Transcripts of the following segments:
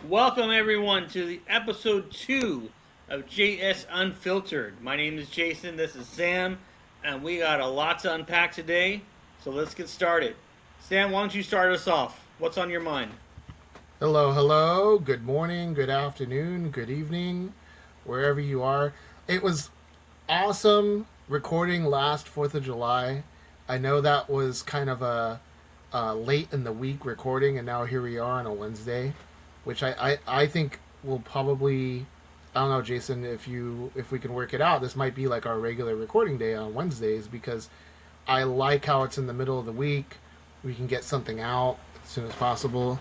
Welcome everyone to the episode 2 of JS Unfiltered. My name is Jason, this is Sam, and we got a lot to unpack today, so let's get started. Sam, why don't you start us off? What's on your mind? Hello, hello. Good morning, good afternoon, good evening, wherever you are. It was awesome recording last 4th of July. I know that was kind of a late in the week recording, and now here we are on a Wednesday, which I think will probably. I don't know, Jason, if we can work it out, this might be like our regular recording day on Wednesdays because I like how it's in the middle of the week. We can get something out as soon as possible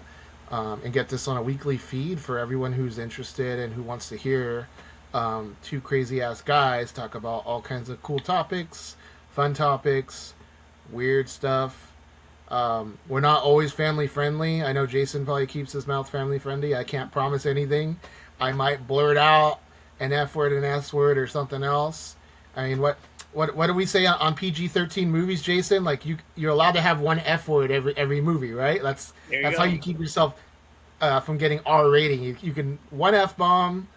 and get this on a weekly feed for everyone who's interested and who wants to hear two crazy ass guys talk about all kinds of cool topics, fun topics, weird stuff. We're not always family friendly. I know Jason probably keeps his mouth family friendly. I can't promise anything. I might blurt out an F word, an S word, or something else. I mean, what do we say on PG-13 movies, Jason? Like you're allowed to have one F word every movie, right? There you That's how go. you keep yourself from getting R rating. You can one F bomb.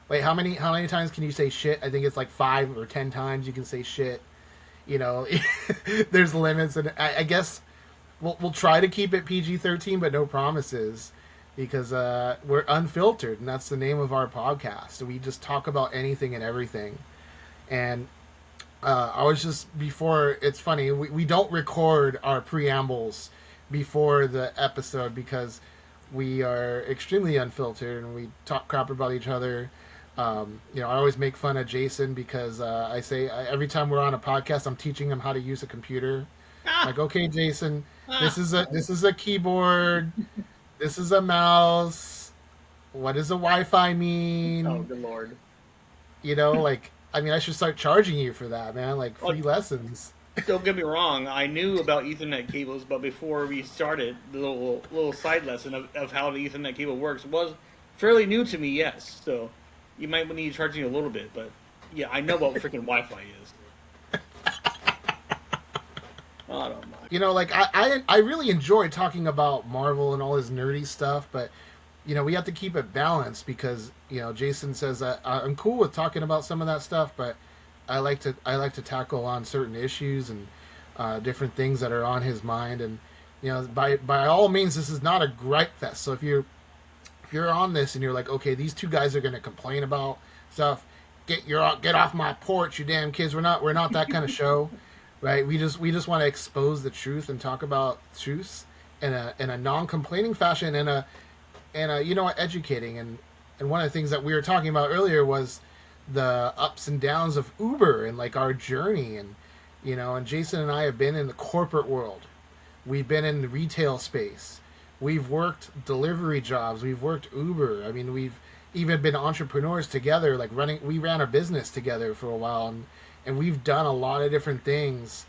Wait, how many times can you say shit? I think it's like 5 or 10 times you can say shit. You know, there's limits, and I guess we'll try to keep it PG-13, but no promises because we're unfiltered, and that's the name of our podcast. We just talk about anything and everything. And I was just before. It's funny we don't record our preambles before the episode because we are extremely unfiltered and we talk crap about each other. I always make fun of Jason because I say every time we're on a podcast, I'm teaching him how to use a computer. Ah! Like, okay, Jason, Ah! this is a keyboard, this is a mouse. What does a Wi-Fi Oh, mean? good lord. Like, I mean, I should start charging you for that, man. Like Well, free lessons. don't get me wrong, I knew about Ethernet cables, but before we started, the little side lesson of how the Ethernet cable works was fairly new to me, yes. So you might need to charge me a little bit, but yeah, I know what freaking Wi-Fi is. I don't know. Like I really enjoy talking about Marvel and all his nerdy stuff, but we have to keep it balanced because Jason says that I'm cool with talking about some of that stuff, but I like to tackle on certain issues and different things that are on his mind, and by all means, this is not a gripe fest. So if you're on this and you're like, okay, these two guys are going to complain about stuff, get off my porch, you damn kids. We're not that kind of show, right? We just want to expose the truth and talk about truths in a non-complaining fashion and educating. And one of the things that we were talking about earlier was the ups and downs of Uber and like our journey, and Jason and I have been in the corporate world. We've been in the retail space. We've worked delivery jobs. We've worked Uber. I mean, we've even been entrepreneurs together. Like we ran a business together for a while, and we've done a lot of different things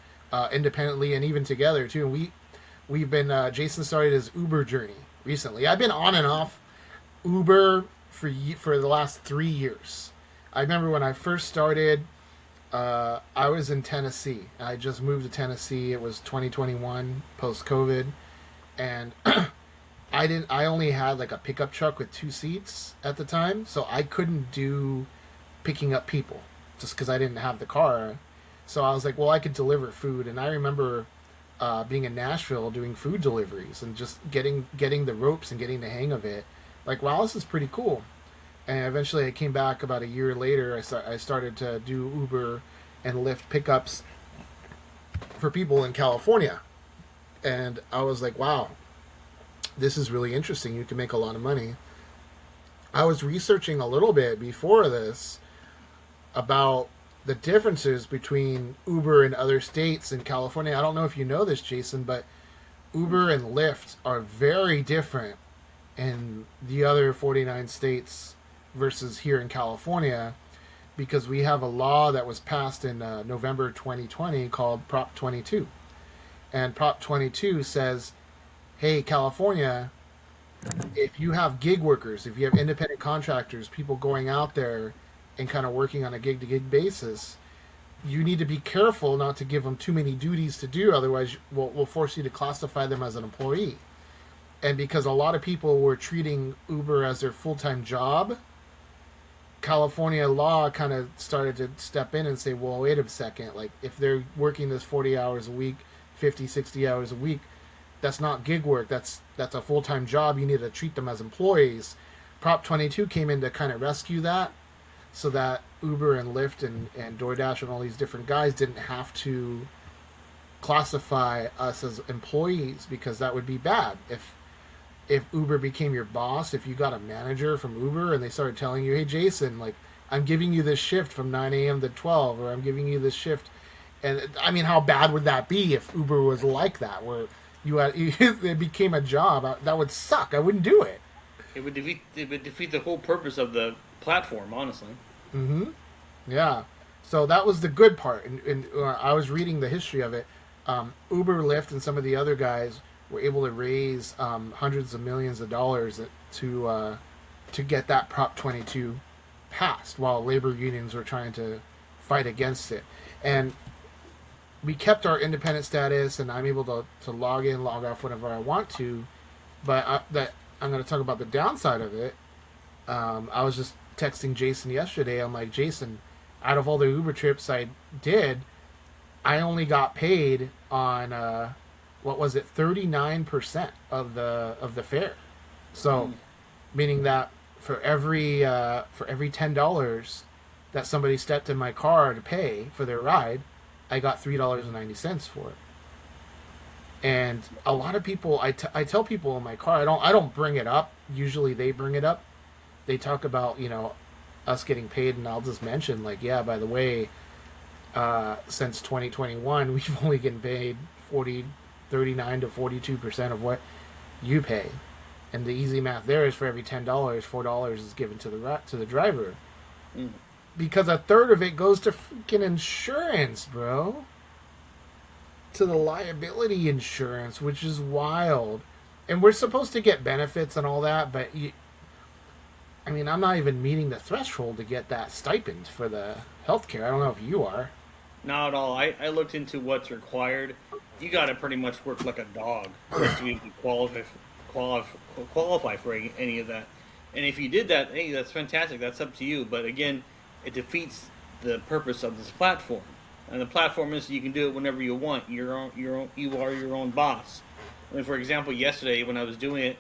independently and even together too. And we've been Jason started his Uber journey recently. I've been on and off Uber for the last 3 years. I remember when I first started. I was in Tennessee. I just moved to Tennessee. It was 2021, post COVID, and I only had like a pickup truck with 2 seats at the time, so I couldn't do picking up people just because I didn't have the car. So I was like, well, I could deliver food, and I remember being in Nashville doing food deliveries and just getting the ropes and getting the hang of it. Like, wow, this is pretty cool. And eventually, I came back about a year later. I started to do Uber and Lyft pickups for people in California, and I was like, wow, this is really interesting. You can make a lot of money. I was researching a little bit before this about the differences between Uber and other states in California. I don't know if you know this, Jason, but Uber and Lyft are very different in the other 49 states versus here in California because we have a law that was passed in November 2020 called Prop 22. And Prop 22 says, hey, California, if you have gig workers, if you have independent contractors, people going out there and kind of working on a gig to gig basis, you need to be careful not to give them too many duties to do. Otherwise, we'll force you to classify them as an employee. And because a lot of people were treating Uber as their full-time job, California law kind of started to step in and say, well, wait a second, like if they're working this 40 hours a week, 50, 60 hours a week, that's not gig work. That's a full-time job. You need to treat them as employees. Prop 22 came in to kind of rescue that so that Uber and Lyft and DoorDash and all these different guys didn't have to classify us as employees, because that would be bad if Uber became your boss. If you got a manager from Uber and they started telling you, hey Jason, like I'm giving you this shift from 9 a.m. to 12, or I'm giving you this shift, and I mean, how bad would that be if Uber was like that, where you had it became a job? That would suck. I wouldn't do it. It would defeat the whole purpose of the platform, honestly. Mm-hmm. Yeah. So that was the good part, and I was reading the history of it. Uber, Lyft, and some of the other guys were able to raise hundreds of millions of dollars to get that Prop 22 passed, while labor unions were trying to fight against it. And we kept our independent status, and I'm able to log in, log off whenever I want to. But I'm going to talk about the downside of it. I was just texting Jason yesterday. I'm like, Jason, out of all the Uber trips I did, I only got paid on what was it, 39% of the fare. So, meaning that for every $10 that somebody stepped in my car to pay for their ride, I got $3.90 for it. And a lot of people, I tell people in my car, I don't bring it up. Usually they bring it up. They talk about, us getting paid, and I'll just mention, like, yeah, by the way, since 2021, we've only getting paid 39 to 42% of what you pay. And the easy math there is, for every $10, $4 is given to the driver. Mm. Because a third of it goes to freaking insurance, bro. To the liability insurance, which is wild. And we're supposed to get benefits and all that, but I'm not even meeting the threshold to get that stipend for the healthcare. I don't know if you are. Not at all. I looked into what's required. You got to pretty much work like a dog just to even qualify for any of that. And if you did that, hey, that's fantastic. That's up to you. But again, it defeats the purpose of this platform. And the platform is you can do it whenever you want. You are your own boss. I mean, for example, yesterday when I was doing it,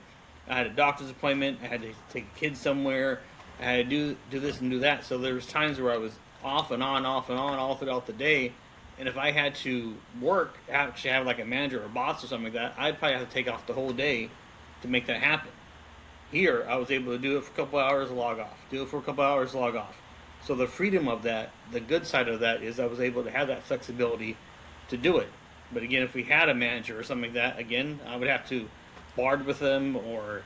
I had a doctor's appointment. I had to take a kid somewhere. I had to do this and do that. So there was times where I was off and on, all throughout the day. And if I had to work, actually have like a manager or a boss or something like that, I'd probably have to take off the whole day to make that happen. Here, I was able to do it for a couple hours, log off. Do it for a couple hours, log off. So the freedom of that, the good side of that, is I was able to have that flexibility to do it. But again, if we had a manager or something like that, again, I would have to barter with them or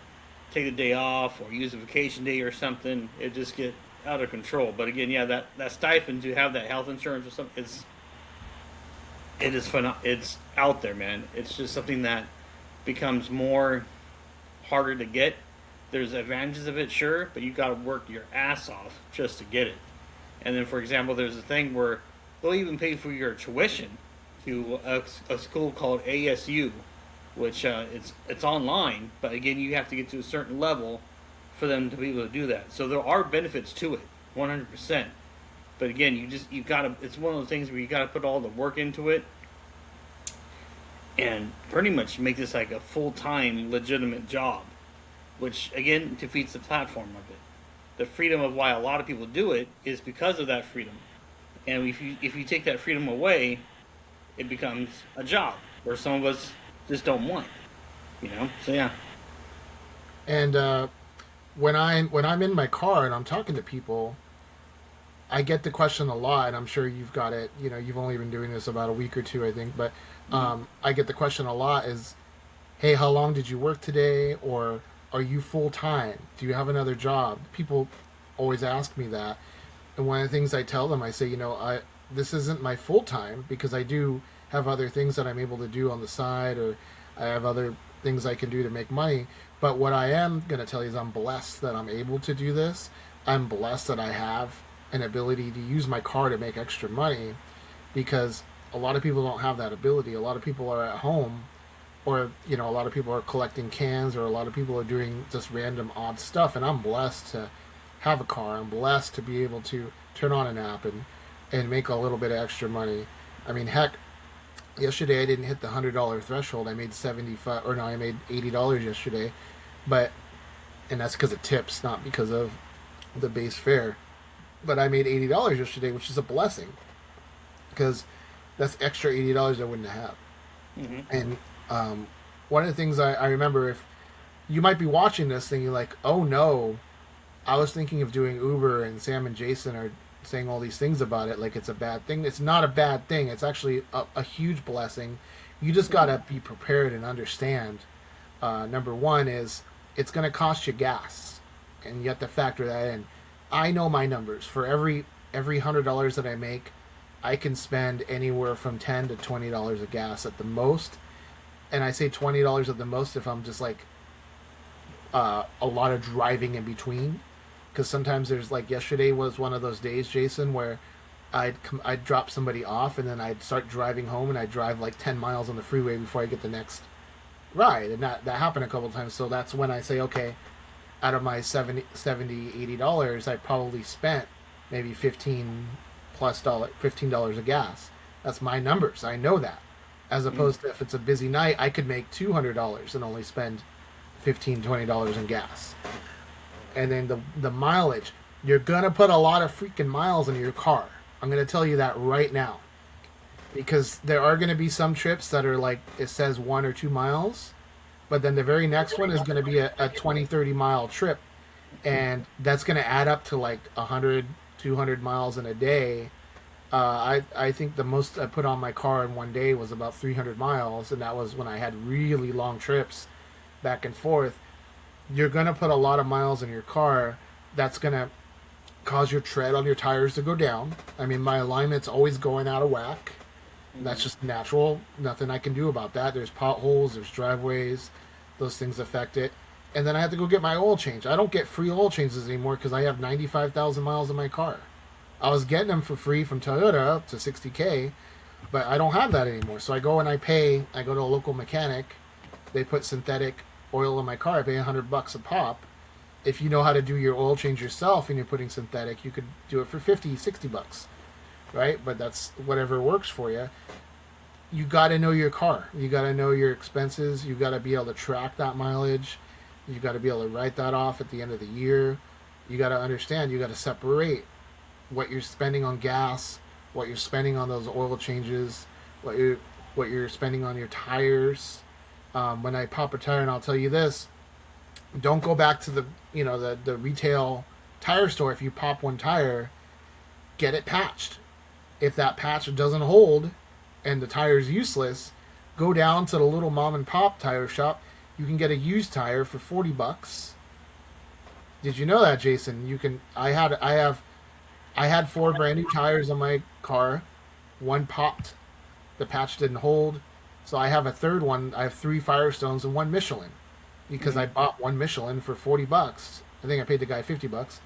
take the day off or use a vacation day or something. It just get out of control. But again, yeah, that stipend to have that health insurance or something, it is fun. It's out there, man. It's just something that becomes more harder to get. There's advantages of it, sure, but you got to work your ass off just to get it. And then, for example, there's a thing where they'll even pay for your tuition to a school called ASU, which it's online, but again, you have to get to a certain level for them to be able to do that. So there are benefits to it, 100%. But again, you gotta. It's one of those things where you gotta put all the work into it, and pretty much make this like a full-time, legitimate job, which again defeats the platform of it. The freedom of why a lot of people do it is because of that freedom, and if you take that freedom away, it becomes a job where some of us just don't want. So yeah. And when I'm in my car and I'm talking to people, I get the question a lot, and I'm sure you've got it. You've only been doing this about a week or two, I think, but I get the question a lot is, hey, how long did you work today? Or are you full time? Do you have another job? People always ask me that, and one of the things I tell them, I say, this isn't my full time, because I do have other things that I'm able to do on the side, or I have other things I can do to make money. But what I am going to tell you is I'm blessed that I'm able to do this. I'm blessed that I have an ability to use my car to make extra money, because a lot of people don't have that ability. A lot of people are at home or a lot of people are collecting cans, or a lot of people are doing just random odd stuff. And I'm blessed to have a car. I'm blessed to be able to turn on an app and make a little bit of extra money. I mean, heck, yesterday I didn't hit the $100 threshold. I made 75, or no, I made $80 yesterday, but and that's because of tips, not because of the base fare. But I made $80 yesterday, which is a blessing, because that's extra $80 I wouldn't have. Mm-hmm. And one of the things I remember, if you might be watching this thinking like, oh no, I was thinking of doing Uber, and Sam and Jason are saying all these things about it like it's a bad thing. It's not a bad thing. It's actually a huge blessing. You just got to be prepared and understand. Number one is it's going to cost you gas, and you have to factor that in. I know my numbers. For every $100 that I make, I can spend anywhere from $10 to $20 of gas at the most. And I say $20 at the most if I'm just like a lot of driving in between, because sometimes there's, like, yesterday was one of those days, Jason, where I'd drop somebody off, and then I'd start driving home, and I'd drive like 10 miles on the freeway before I get the next ride. And that happened a couple of times. So that's when I say, okay, out of my $80, I probably spent maybe $15 of gas. That's my numbers. I know that. As opposed to if it's a busy night, I could make $200 and only spend $15-20 in gas. And then the mileage, you're gonna put a lot of freaking miles in your car. I'm gonna tell you that right now, because there are gonna be some trips that are like, it says 1 or 2 miles, but then the very next one is gonna be a 20-30 mile trip, and that's gonna add up to like 100-200 miles in a day. I think the most I put on my car in one day was about 300 miles, and that was when I had really long trips back and forth. You're going to put a lot of miles in your car. That's going to cause your tread on your tires to go down. I mean, my alignment's always going out of whack. That's just natural. Nothing I can do about that. There's potholes, there's driveways. Those things affect it. And then I have to go get my oil change. I don't get free oil changes anymore because I have 95,000 miles in my car. I was getting them for free from Toyota up to 60K, but I don't have that anymore. So I go and I go to a local mechanic. They put synthetic oil in my car. I pay $100 a pop. If you know how to do your oil change yourself and you're putting synthetic, you could do it for $50-60, right? But that's whatever works for you. You got to know your car. You got to know your expenses. You got to be able to track that mileage. You got to be able to write that off at the end of the year. You got to understand. You got to separate what you're spending on gas, what you're spending on those oil changes, what you're spending on your tires. When I pop a tire, and I'll tell you this, don't go back to the retail tire store. If you pop one tire, get it patched. If that patch doesn't hold and the tire is useless, go down to the little mom and pop tire shop. You can get a used tire for $40. Did you know that, Jason? You can. I had 4 brand new tires on my car. One popped. The patch didn't hold. So I have a third one. I have 3 Firestones and 1 Michelin, because I bought 1 Michelin for $40. I think I paid the guy $50.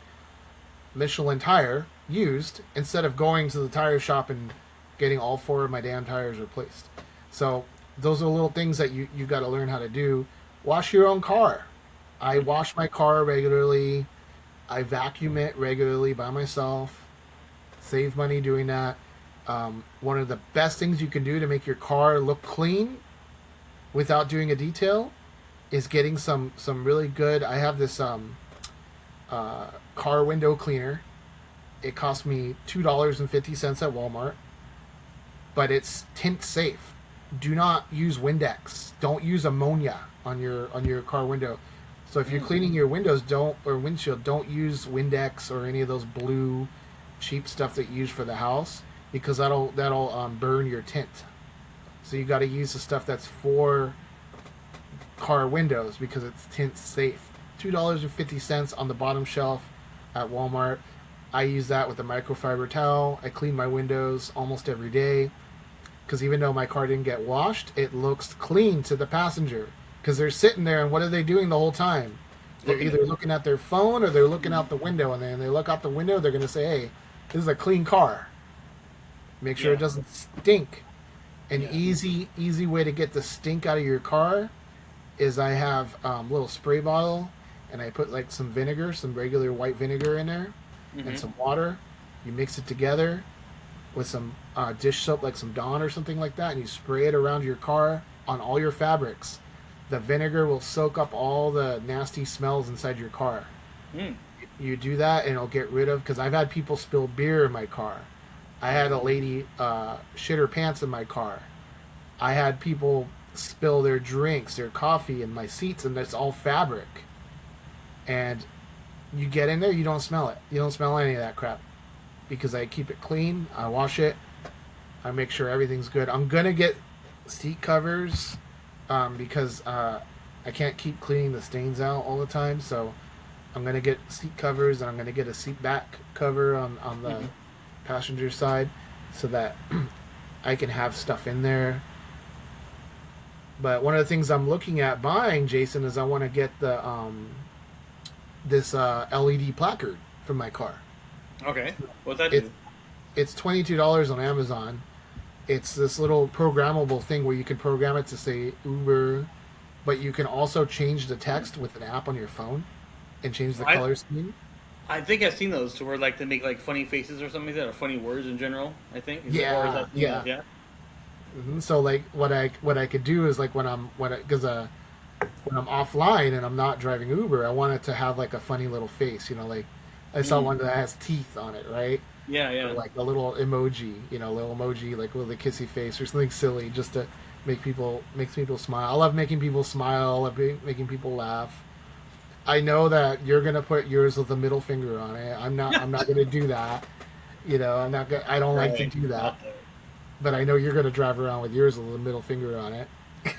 Michelin tire, used, instead of going to the tire shop and getting all 4 of my damn tires replaced. So those are little things that you got to learn how to do. Wash your own car. I wash my car regularly. I vacuum it regularly by myself. Save money doing that. One of the best things you can do to make your car look clean without doing a detail is getting some really good. I have this car window cleaner. It cost me $2.50 at Walmart, but it's tint safe. Do not use Windex. Don't use ammonia on your car window. So if you're cleaning your windows, windshield, don't use Windex or any of those blue cheap stuff that you use for the house, because that'll burn your tint. So you got to use the stuff that's for car windows, because it's tint safe. $2.50 on the bottom shelf at Walmart. I use that with a microfiber towel. I clean my windows almost every day, because even though my car didn't get washed, it looks clean to the passenger, because they're sitting there, and what are they doing the whole time? They're either looking at their phone or they're looking out the window, and then they look out the window, they're going to say, hey, this is a clean car. Make sure it doesn't stink. An Yeah. easy way to get the stink out of your car is I have little spray bottle, and I put like some vinegar, some regular white vinegar in there, and Hmm. some water. You mix it together with some dish soap, like some Dawn or something like that, and you spray it around your car on all your fabrics. The vinegar will soak up all the nasty smells inside your car. Mm. You do that, and it'll get rid of. Because I've had people spill beer in my car. I had a lady shit her pants in my car. I had people spill their drinks, their coffee in my seats, and it's all fabric. And you get in there, you don't smell it. You don't smell any of that crap because I keep it clean. I wash it. I make sure everything's good. I'm gonna get seat covers because I can't keep cleaning the stains out all the time. So I'm gonna get seat covers, and I'm gonna get a seat back cover on the Hmm. passenger side so that I can have stuff in there. But one of the things I'm looking at buying, Jason, is I want to get the this LED placard for my car. Okay. What's that It do? it's $22 on Amazon. It's this little programmable thing where you can program it to say Uber, but you can also change the text with an app on your phone and change the I color scheme. I think I've seen those to where like they make like funny faces or something like that, or funny words in general. I think is it, or is Yeah, that something else? yeah. Yeah. So like what I could do is like because when I'm offline and I'm not driving Uber, I want it to have like a funny little face. Like I saw Mm. one that has teeth on it, right? Yeah, Or yeah. like a little emoji, little emoji like with a kissy face or something silly, just to makes people smile. I love making people smile. I love making people laugh. I know that you're gonna put yours with a middle finger on it. I'm not gonna do that. I'm not gonna. I don't like to Right. do that. Not there. But I know you're gonna drive around with yours with a middle finger on it.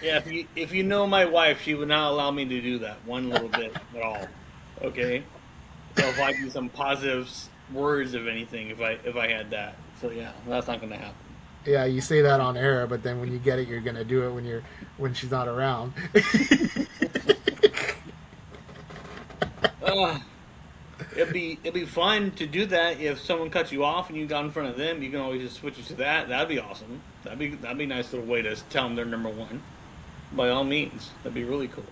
Yeah, if you know my wife, she would not allow me to do that one little bit at all. Okay, so if I do some positive words of anything, if I had that, so yeah, that's not going to happen. Yeah, you say that on air, but then when you get it, you're gonna do it when she's not around. Uh, it'd be fun to do that if someone cuts you off and you got in front of them. You can always just switch it to that. That'd be awesome. That'd be a nice little way to tell them they're number one. By all means, that'd be really cool.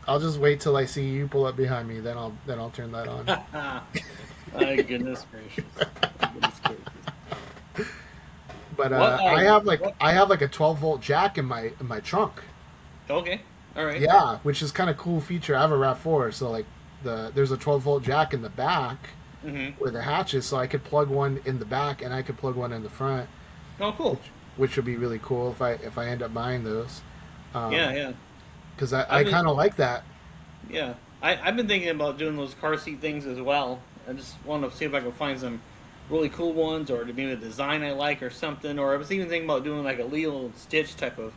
I'll just wait till I see you pull up behind me, then I'll turn that on. My goodness gracious. My goodness gracious. But What? I have like What? I have like a 12-volt jack in my trunk. Okay. All right. Yeah, which is kind of cool feature. I have a RAV4, so like there's a 12-volt jack in the back Mm-hmm. where the hatch is, so I could plug one in the back and I could plug one in the front, Oh, cool. which would be really cool if I end up buying those. Yeah, yeah. Because I, I've I been, kind of like that. yeah. I've been thinking about doing those car seat things as well. I just want to see if I can find some really cool ones, or maybe a design I like, or something. Or I was even thinking about doing like a Lilo and Stitch type of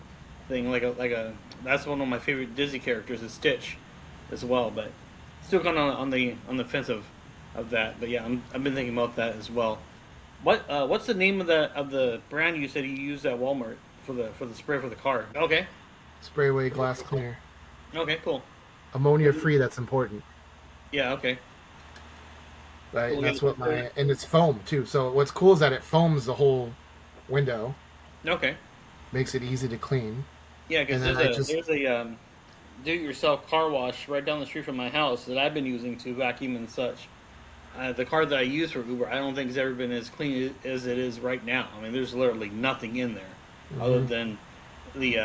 thing, like a. That's one of my favorite Disney characters is Stitch, as well. But still kind of on the fence of that. But yeah, I've been thinking about that as well. What's the name of the brand you said you used at Walmart for the spray for the car? Okay. Spray away glass cleaner. Okay, cool. Ammonia free, that's important. Yeah, okay. Right? Cool. And Yeah. that's and it's foam too. So what's cool is that it foams the whole window, Okay. makes it easy to clean. Yeah, And because then there's a do-it-yourself car wash right down the street from my house that I've been using to vacuum and such. The car that I use for Uber, I don't think has ever been as clean as it is right now. I mean, there's literally nothing in there other hmm than the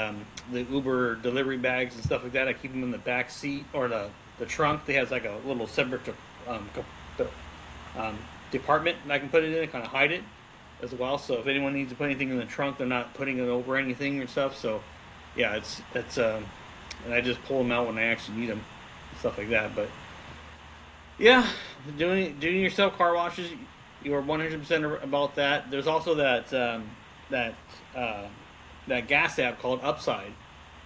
Uber delivery bags and stuff like that. I keep them in the back seat or the trunk. They has like a little separate um, department that I can put it in and kind of hide it as well. So if anyone needs to put anything in the trunk, they're not putting it over anything or stuff. So yeah, it's and I just pull them out when I actually need them, stuff like that. But yeah, doing yourself car washes, you are 100% about that. There's also that uh, that gas app called Upside,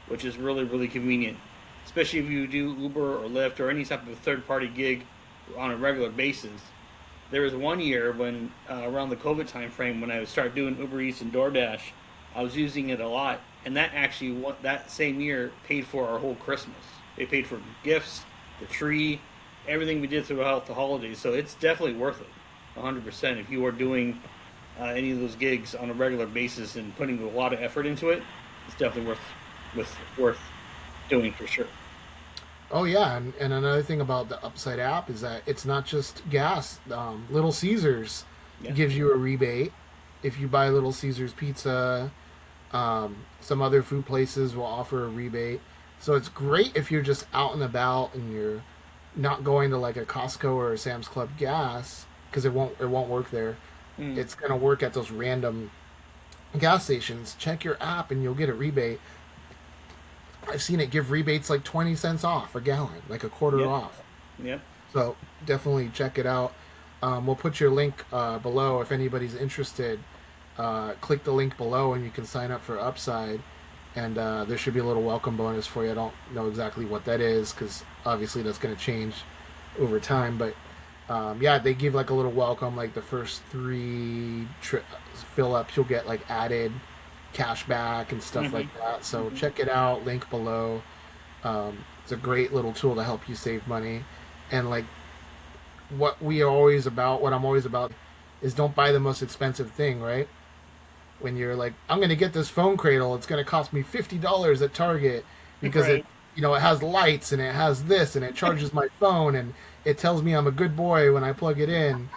which is really really convenient, especially if you do Uber or Lyft or any type of third party gig on a regular basis. There was one year when around the COVID time frame when I would start doing Uber Eats and DoorDash, I was using it a lot, and that actually that same year paid for our whole Christmas. It paid for gifts, the tree, everything we did throughout the holidays. So it's definitely worth it, 100%. If you are doing any of those gigs on a regular basis and putting a lot of effort into it, it's definitely worth doing for sure. Oh yeah, and another thing about the Upside app is that it's not just gas. Little Caesars Yeah. gives you a rebate if you buy Little Caesars pizza. Some other food places will offer a rebate, so it's great if you're just out and about and you're not going to like a Costco or a Sam's Club gas because it won't work there. Mm. It's gonna work at those random gas stations. Check your app and you'll get a rebate. I've seen it give rebates like 20 cents off a gallon, like a quarter Yep. off. Yep. So definitely check it out. We'll put your link below if anybody's interested. Click the link below and you can sign up for Upside. And there should be a little welcome bonus for you. I don't know exactly what that is because obviously that's going to change over time. But yeah, they give like a little welcome, like the first three fill ups, you'll get like added cash back and stuff like that. So check it out. Link below. It's a great little tool to help you save money. And like what I'm always about is don't buy the most expensive thing, right? When you're like, I'm going to get this phone cradle, it's going to cost me $50 at Target because Right. it has lights and it has this and it charges my phone and it tells me I'm a good boy when I plug it in.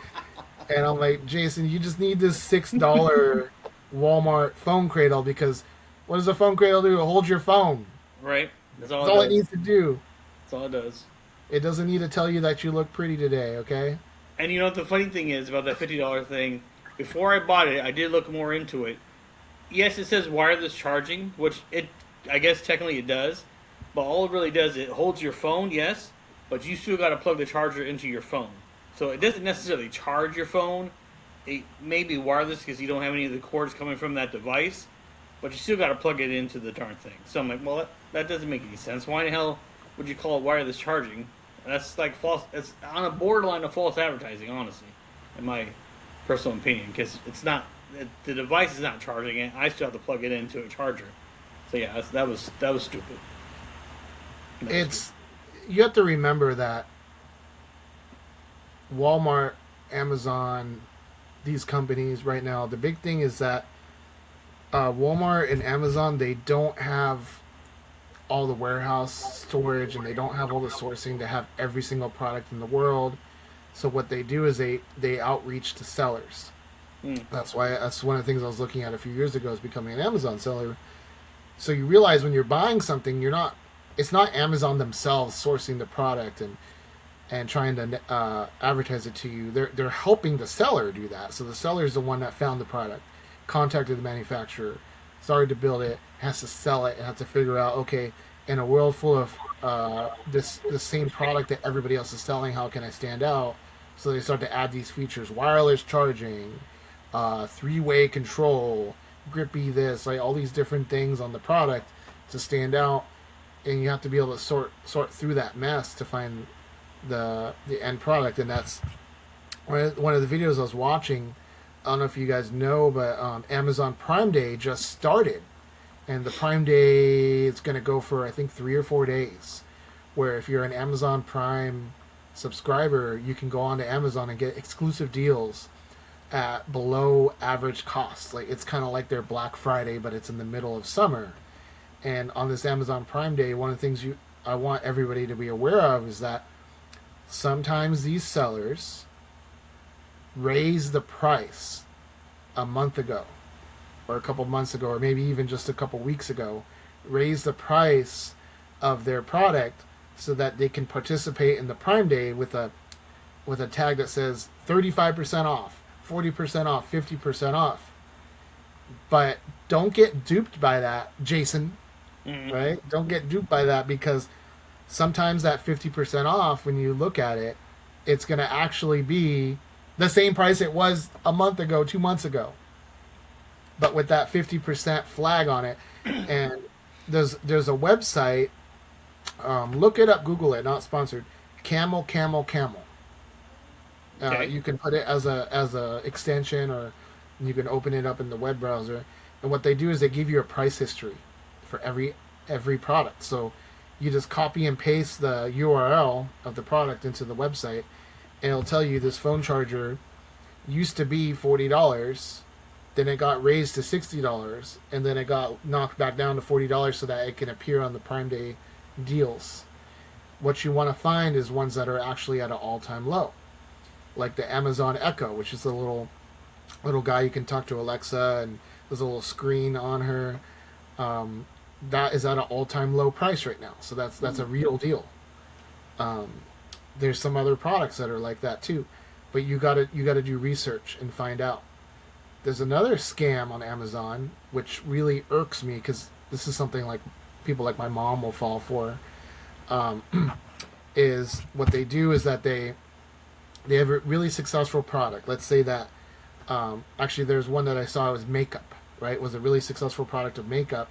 And I'm like, Jason, you just need this $6 Walmart phone cradle because what does a phone cradle do? It holds your phone. Right. That's all That's it all it does. needs to do. That's all it does. It doesn't need to tell you that you look pretty today, okay? And you know what the funny thing is about that $50 thing? Before I bought it, I did look more into it. Yes, it says wireless charging, which I guess technically it does, but all it really does, it holds your phone, yes, but you still got to plug the charger into your phone. So it doesn't necessarily charge your phone. It may be wireless because you don't have any of the cords coming from that device, but you still got to plug it into the darn thing. So I'm like, well, that doesn't make any sense. Why in the hell would you call it wireless charging? That's like false. It's on a borderline of false advertising, honestly, in my personal opinion, because it's not. The device is not charging it. I still have to plug it into a charger. So yeah, that was stupid. It's you have to remember that Walmart, Amazon, these companies right now, the big thing is that Walmart and Amazon, they don't have all the warehouse storage and they don't have all the sourcing to have every single product in the world. So what they do is they outreach to sellers. Mm. That's one of the things I was looking at a few years ago is becoming an Amazon seller. So you realize when you're buying something, it's not Amazon themselves sourcing the product and trying to advertise it to you. They're helping the seller do that. So the seller is the one that found the product, contacted the manufacturer, started to build it, has to sell it, and has to figure out, okay, in a world full of the same product that everybody else is selling, how can I stand out? So they start to add these features: wireless charging, three-way control, grippy this, like all these different things on the product to stand out. And you have to be able to sort through that mess to find the end product. And that's one of the videos I was watching. I don't know if you guys know, but Amazon Prime Day just started, and the Prime Day it's going to go for I think 3 or 4 days. Where if you're an Amazon Prime subscriber, you can go on to Amazon and get exclusive deals at below average costs. Like it's kind of like their Black Friday, but it's in the middle of summer. And on this Amazon Prime Day, one of the things I want everybody to be aware of is that sometimes these sellers raise the price a month ago or a couple months ago or maybe even just a couple weeks ago, raise the price of their product so that they can participate in the Prime Day with a tag that says 35% off, 40% off, 50% off. But don't get duped by that, Jason. Mm-hmm. Right? Don't get duped by that because sometimes that 50% off, when you look at it, it's going to actually be the same price it was a month ago, 2 months ago. But with that 50% flag on it. And there's a website, look it up, Google it, not sponsored, Camel. Okay. You can put it as a extension, or you can open it up in the web browser. And what they do is they give you a price history for every product. So you just copy and paste the URL of the product into the website, and it'll tell you this phone charger used to be $40, then it got raised to $60, and then it got knocked back down to $40 so that it can appear on the Prime Day deals. What you want to find is ones that are actually at an all-time low, like the Amazon Echo, which is a little guy you can talk to Alexa, and there's a little screen on her. That is at an all-time low price right now, so that's a real deal. There's some other products that are like that too, but you gotta do research and find out. There's another scam on Amazon which really irks me, because this is something like people like my mom will fall for. Um, is what they do is that they have a really successful product. Let's say that actually there's one that I saw was makeup. Right, it was a really successful product of makeup,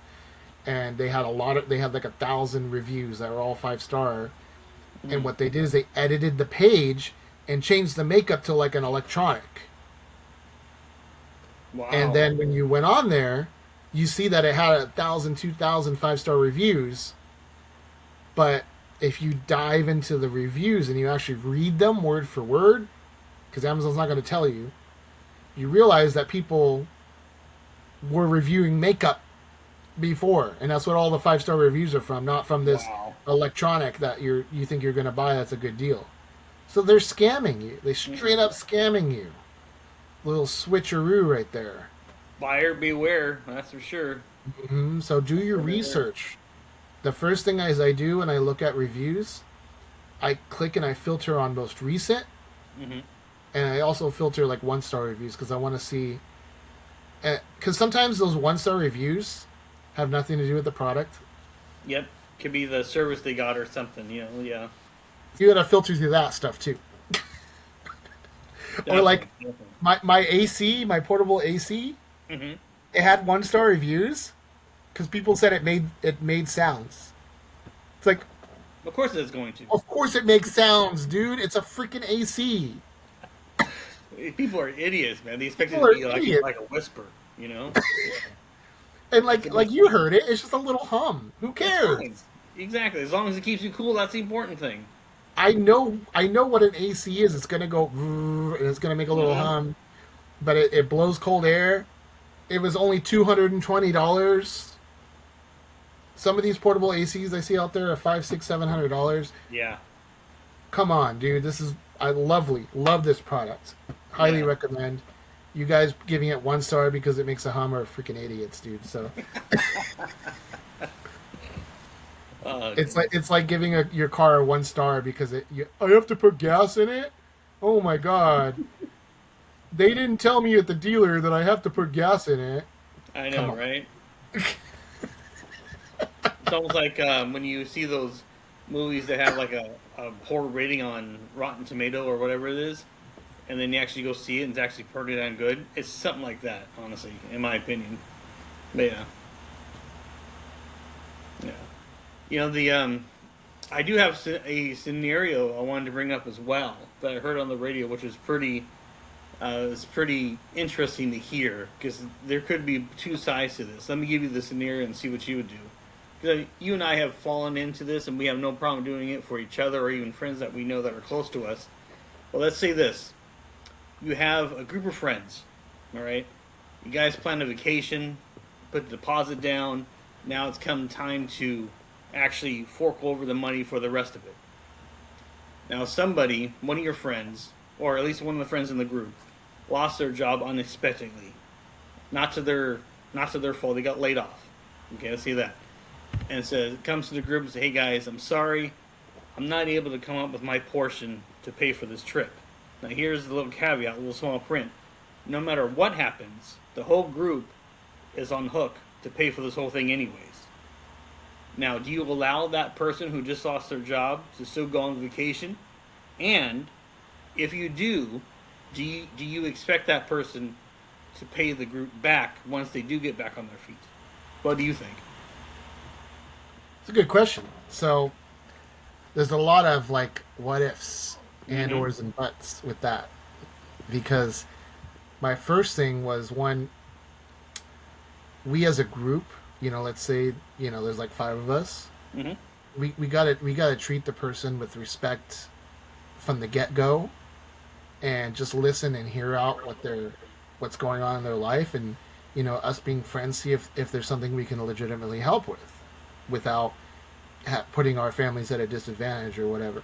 and they had like 1,000 reviews that were all 5-star. And what they did is they edited the page and changed the makeup to like an electronic. Wow. And then when you went on there, you see that it had 1,000, 2,000 5-star reviews. But if you dive into the reviews and you actually read them word for word, because Amazon's not going to tell you, you realize that people were reviewing makeup before, and that's what all the 5-star reviews are from, not from this electronic that you think you're going to buy that's a good deal. So they're scamming you. They straight up scamming you. Little switcheroo right there. Buyer beware, that's for sure. Mm-hmm. So do your research. The first thing I do when I look at reviews, I click and I filter on most recent, and I also filter like 1-star reviews, because I want to see. Because sometimes those 1-star reviews have nothing to do with the product. Yep, could be the service they got or something. Yeah. You gotta filter through that stuff too. Or like my AC, my portable AC, it had 1-star reviews because people said it made sounds. It's like, of course it's going to. Of course it makes sounds, dude. It's a freaking AC. People are idiots, man. They expect it to be like a whisper, And like you heard it, it's just a little hum. Who cares? Exactly. As long as it keeps you cool, that's the important thing. I know what an AC is. It's gonna go and it's gonna make a little hum, but it blows cold air. It was only $220. Some of these portable ACs I see out there are $500, $600, $700. Yeah. Come on, dude. I love this product. Highly recommend. You guys giving it 1-star because it makes a hum are freaking idiots, dude. So it's like giving your car a 1-star because I have to put gas in it. Oh my god! They didn't tell me at the dealer that I have to put gas in it. I know, right? It's almost like when you see those movies that have like a horror rating on Rotten Tomato or whatever it is, and then you actually go see it and it's actually pretty damn good. It's something like that, honestly, in my opinion. But yeah. I do have a scenario I wanted to bring up as well that I heard on the radio, which was pretty interesting to hear, because there could be two sides to this. Let me give you the scenario and see what you would do. Because you and I have fallen into this, and we have no problem doing it for each other or even friends that we know that are close to us. Well, let's say this. You have a group of friends, all right? You guys plan a vacation, put the deposit down. Now it's come time to actually fork over the money for the rest of it. Now somebody, one of your friends, or at least one of the friends in the group, lost their job unexpectedly. Not to their fault. They got laid off. Okay, let's see that. And comes to the group and says, "Hey guys, I'm sorry. I'm not able to come up with my portion to pay for this trip." Now here's the little caveat, a little small print. No matter what happens, the whole group is on hook to pay for this whole thing anyways. Now, do you allow that person who just lost their job to still go on vacation? And if you do you expect that person to pay the group back once they do get back on their feet? What do you think? It's a good question. So there's a lot of like what ifs and ors and buts with that, because my first thing was, one, we as a group, let's say there's like 5 of us. We gotta treat the person with respect from the get go, and just listen and hear out what what's going on in their life, and us being friends, see if there's something we can legitimately help with without putting our families at a disadvantage or whatever.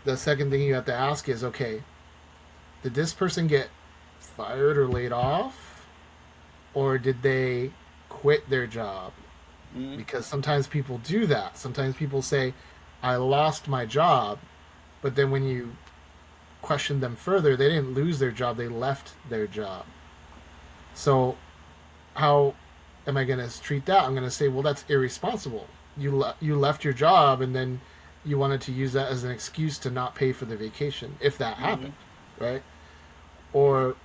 The second thing you have to ask is, okay, did this person get fired or laid off, or did they quit their job? Mm-hmm. Because sometimes people do that. Sometimes people say, I lost my job, but then when you question them further, they didn't lose their job, they left their job. So how am I going to treat that? I'm going to say, well, that's irresponsible. You left your job, and then you wanted to use that as an excuse to not pay for the vacation, if that happened, right? Or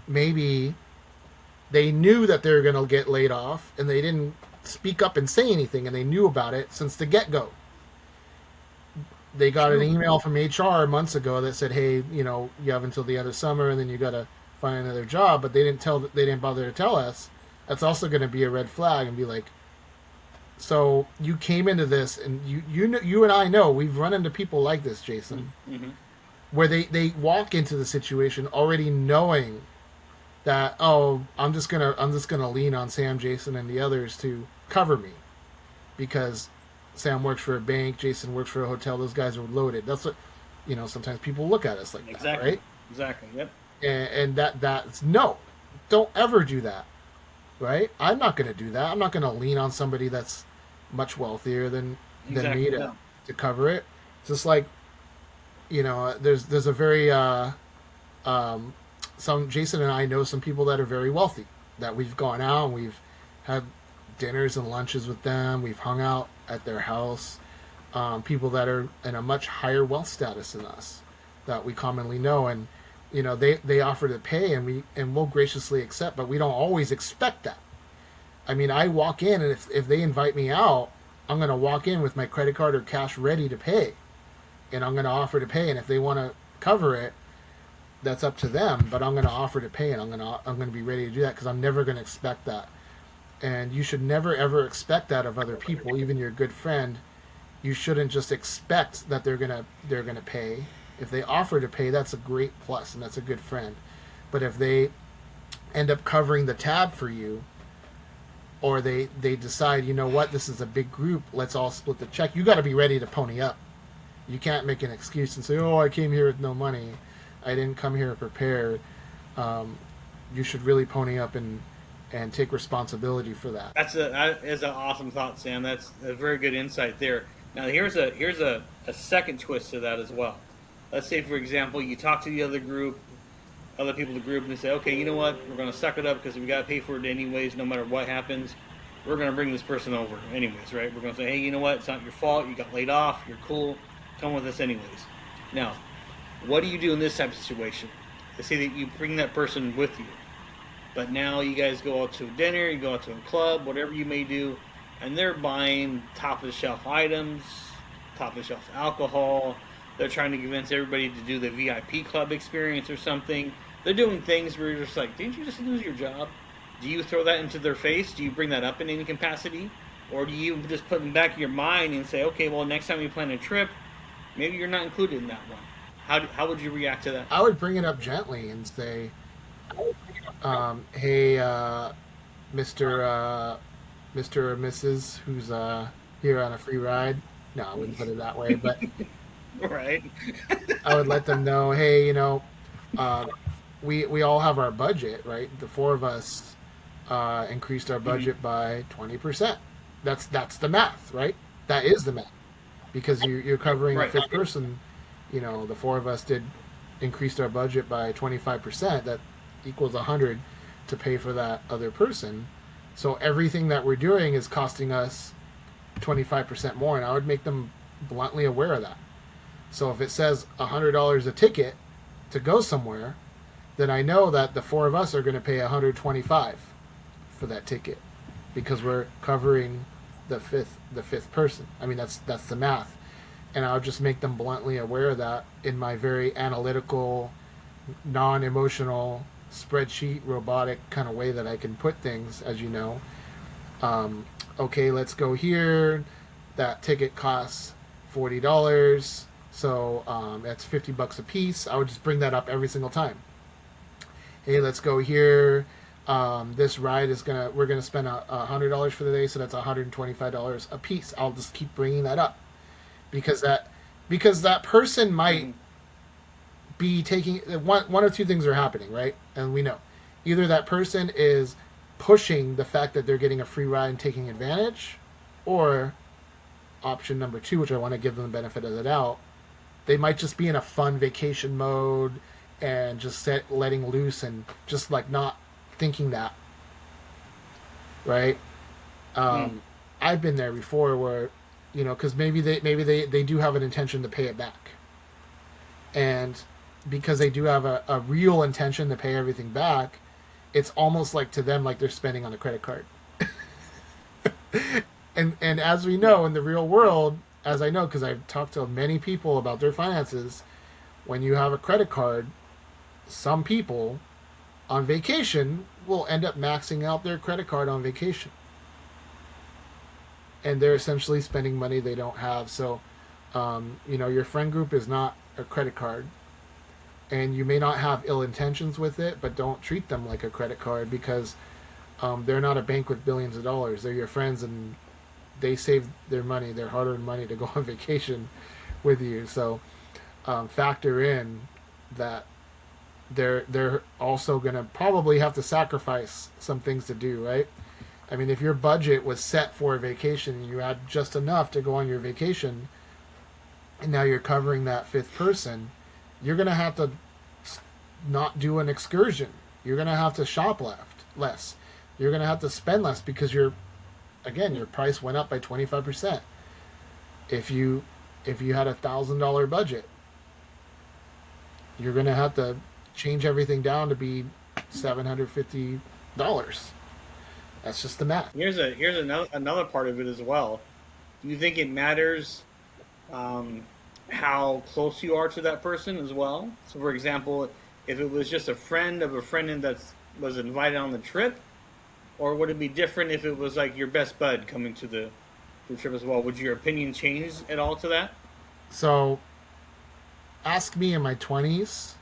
maybe they knew that they were going to get laid off, and they didn't speak up and say anything, and they knew about it since the get-go. They got an email from HR months ago that said, hey, you have until the end of summer, and then you got to find another job, but they didn't bother to tell us. That's also going to be a red flag, and be like, so you came into this, and you and I know we've run into people like this, Jason, where they walk into the situation already knowing that, oh, I'm just gonna lean on Sam, Jason, and the others to cover me, because Sam works for a bank, Jason works for a hotel. Those guys are loaded. That's what sometimes people look at us like that, right? Exactly. Yep. And that's no, don't ever do that, right? I'm not going to do that. I'm not going to lean on somebody that's much wealthier than me to cover it. It's just like, there's a very some Jason and I know some people that are very wealthy, that we've gone out and we've had dinners and lunches with them. We've hung out at their house. People that are in a much higher wealth status than us, that we commonly know, and they offer to pay, and we'll graciously accept, but we don't always expect that. I mean, I walk in, and if they invite me out, I'm going to walk in with my credit card or cash ready to pay, and I'm going to offer to pay, and if they want to cover it, that's up to them. But I'm going to offer to pay, and I'm going to be ready to do that, because I'm never going to expect that. And you should never ever expect that of other people, even your good friend. You shouldn't just expect that they're gonna pay. If they offer to pay, that's a great plus, and that's a good friend. But if they end up covering the tab for you, or they decide, you know what, this is a big group, let's all split the check, you got to be ready to pony up. You can't make an excuse and say, oh, I came here with no money, I didn't come here prepared. You should really pony up and take responsibility for that. That is an awesome thought, Sam. That's a very good insight there. Now here's a second twist to that as well. Let's say, for example, you talk to the other people in the group, and they say, okay, you know what, we're going to suck it up because we got to pay for it anyways, no matter what happens. We're going to bring this person over anyways, right? We're going to say, hey, you know what, it's not your fault, you got laid off, you're cool, come with us anyways. Now, what do you do in this type of situation? Let's say that you bring that person with you, but now you guys go out to dinner, you go out to a club, whatever you may do, and they're buying top-of-the-shelf items, top-of-the-shelf alcohol. They're trying to convince everybody to do the VIP club experience or something. They're doing things where you're just like, didn't you just lose your job? Do you throw that into their face? Do you bring that up in any capacity? Or do you just put in the back of your mind and say, okay, well, next time you plan a trip, maybe you're not included in that one? How would you react to that? I would bring it up gently and say, hey, Mr. or Mrs. who's here on a free ride. No, I wouldn't put it that way, but right. I would let them know, hey, we all have our budget, right? The four of us increased our budget by 20%. That's the math, right? That is the math, because you're covering a fifth person. The four of us increased our budget by 25%. That equals 100 to pay for that other person. So everything that we're doing is costing us 25% more, and I would make them bluntly aware of that. So if it says $100 a ticket to go somewhere, then I know that the four of us are going to pay $125 for that ticket, because we're covering the fifth person. I mean, that's the math. And I would just make them bluntly aware of that in my very analytical, non-emotional, spreadsheet, robotic kind of way that I can put things, as you know. Okay, let's go here. That ticket costs $40, so that's $50 a piece. I would just bring that up every single time. Hey, let's go here. This ride is we're gonna spend $100 for the day, so that's $125 a piece. I'll just keep bringing that up because that person might Mm-hmm. be taking one or two things are happening, right? And we know either that person is pushing the fact that they're getting a free ride and taking advantage, or option number two, which I want to give them the benefit of the doubt, they might just be in a fun vacation mode and just letting loose and just like not thinking that, right? Mm. Um, I've been there before where, because maybe they do have an intention to pay it back, and because they do have a real intention to pay everything back, it's almost like to them like they're spending on a credit card. And as we Yeah. know in the real world, as I know because I've talked to many people about their finances, when you have a credit card, some people on vacation will end up maxing out their credit card on vacation, and they're essentially spending money they don't have. So, your friend group is not a credit card, and you may not have ill intentions with it, but don't treat them like a credit card because they're not a bank with billions of dollars. They're your friends, and they save their money, their hard-earned money, to go on vacation with you. So factor in that they're also gonna probably have to sacrifice some things to do, right? I mean, if your budget was set for a vacation and you had just enough to go on your vacation, and now you're covering that fifth person, you're gonna have to not do an excursion. You're gonna have to shop less. You're gonna have to spend less because your price went up by 25%. If you had $1,000 budget, you're gonna have to change everything down to be $750. That's just the math. Here's another part of it as well. Do you think it matters um, how close you are to that person as well? So, for example, if it was just a friend of a friend that was invited on the trip, or would it be different if it was like your best bud coming to the trip as well? Would your opinion change at all to that? So ask me in my 20s,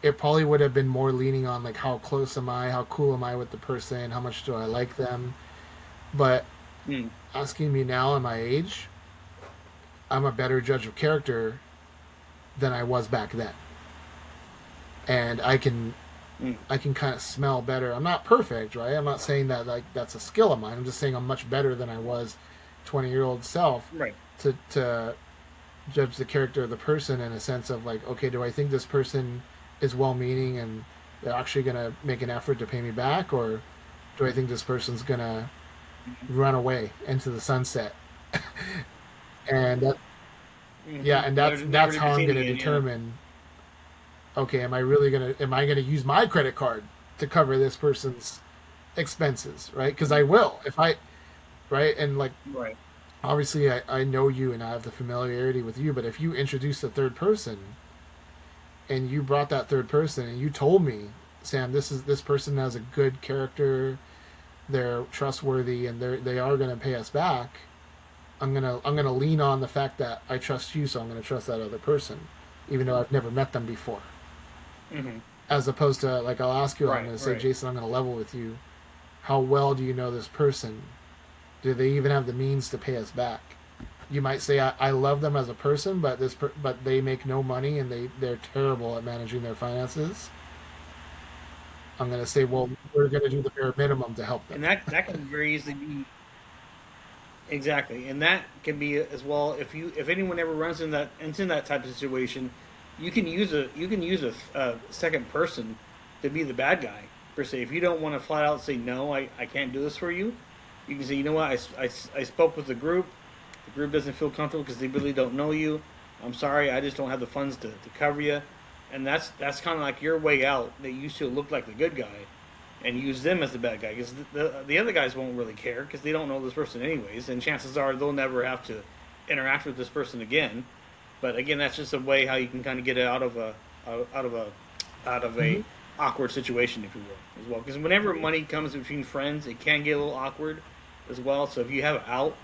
it probably would have been more leaning on like how close am I, how cool am I with the person, how much do I like them. But Hmm. asking me now at my age, I'm a better judge of character than I was back then. And Hmm. I can kind of smell better. I'm not perfect, right? I'm not saying that like that's a skill of mine. I'm just saying I'm much better than I was 20-year-old self Right. to judge the character of the person in a sense of like, okay, do I think this person is well-meaning and they're actually going to make an effort to pay me back, or do I think this person's going to run away into the sunset? And that, yeah, and Never, never that's to how be I'm seen going to again. Yeah. determine, okay, am I going to use my credit card to cover this person's expenses, right? Because I will if I, right? And like, Right. obviously I know you and I have the familiarity with you, but if you introduce a third person and you brought that third person and you told me, Sam, this person has a good character, they're trustworthy, and they are going to pay us back, I'm gonna lean on the fact that I trust you, so I'm gonna trust that other person, even though I've never met them before. Hmm. As opposed to like I'll ask you, I'm Right. gonna say, Right. Jason, I'm gonna level with you. How well do you know this person? Do they even have the means to pay us back? You might say I love them as a person, but they make no money and they're terrible at managing their finances. I'm gonna say, well, we're gonna do the bare minimum to help them. And that can very easily be exactly, and that can be as well if anyone ever runs into that type of situation, you can use a second person to be the bad guy per se. If you don't want to flat out say no, I can't do this for you, you can say you know what I spoke with the group. The group doesn't feel comfortable because they really don't know you. I'm sorry, I just don't have the funds to cover you, and that's kind of like your way out. That you still look like the good guy, and use them as the bad guy because the other guys won't really care because they don't know this person anyways, and chances are they'll never have to interact with this person again. But again, that's just a way how you can kind of get out of out of a out of Mm-hmm. a awkward situation, if you will, as well. Because whenever money comes between friends, it can get a little awkward as well. So if you have an out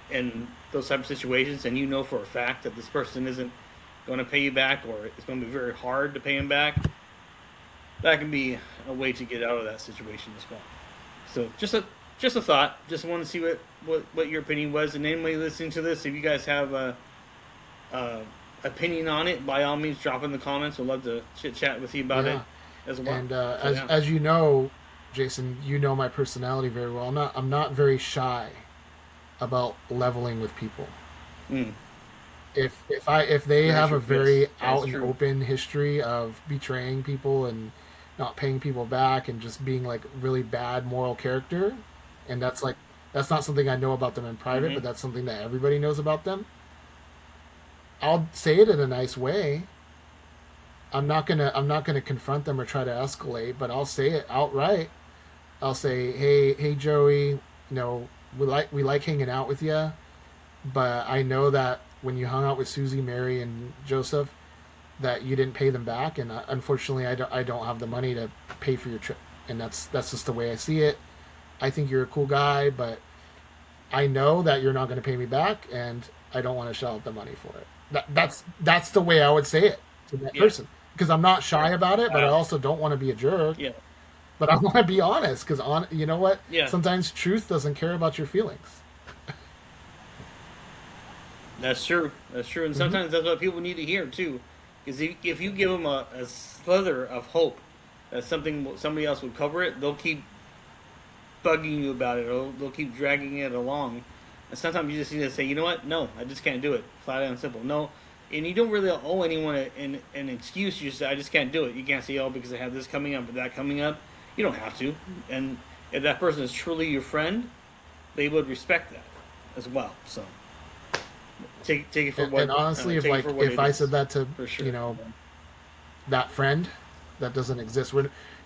in those type of situations, and you know for a fact that this person isn't going to pay you back, or it's going to be very hard to pay him back, that can be a way to get out of that situation as well. So just a thought. Just want to see what your opinion was. And anybody listening to this, if you guys have a opinion on it, by all means, drop in the comments. We'd love to chit chat with you about it Yeah. as well. And So yeah. as you know, Jason, you know my personality very well. I'm not very shy about leveling with people. Mm, If they very have a true. very Yes, out that's and true. open history of betraying people and not paying people back and just being like really bad moral character, and that's not something I know about them in private, Hmm. but that's something that everybody knows about them. I'll say it in a nice way. I'm not gonna confront them or try to escalate, but I'll say it outright. I'll say, hey Joey, we like hanging out with you, but I know that when you hung out with Susie, Mary, and Joseph, that you didn't pay them back, and unfortunately, I don't have the money to pay for your trip, and that's just the way I see it. I think you're a cool guy, but I know that you're not going to pay me back, and I don't want to shell out the money for it. That's the way I would say it to that Yeah. person, because I'm not shy about it, but I Uh, also don't want to be a jerk. yeah. But I want to be honest, because you know what? Yeah. Sometimes truth doesn't care about your feelings. That's true. That's true. And Hmm. sometimes that's what people need to hear too, because if you give them a slither of hope that somebody else would cover it, they'll keep bugging you about it, or they'll keep dragging it along. And sometimes you just need to say, you know what? No, I just can't do it. Flat out and simple. No, and you don't really owe anyone an excuse. You just say, I just can't do it. You can't say, oh, because I have this coming up or that coming up. You don't have to. And if that person is truly your friend, they would respect that as well. So take it for And honestly, if take it like for what if it I is, said that to for sure. that friend that doesn't exist,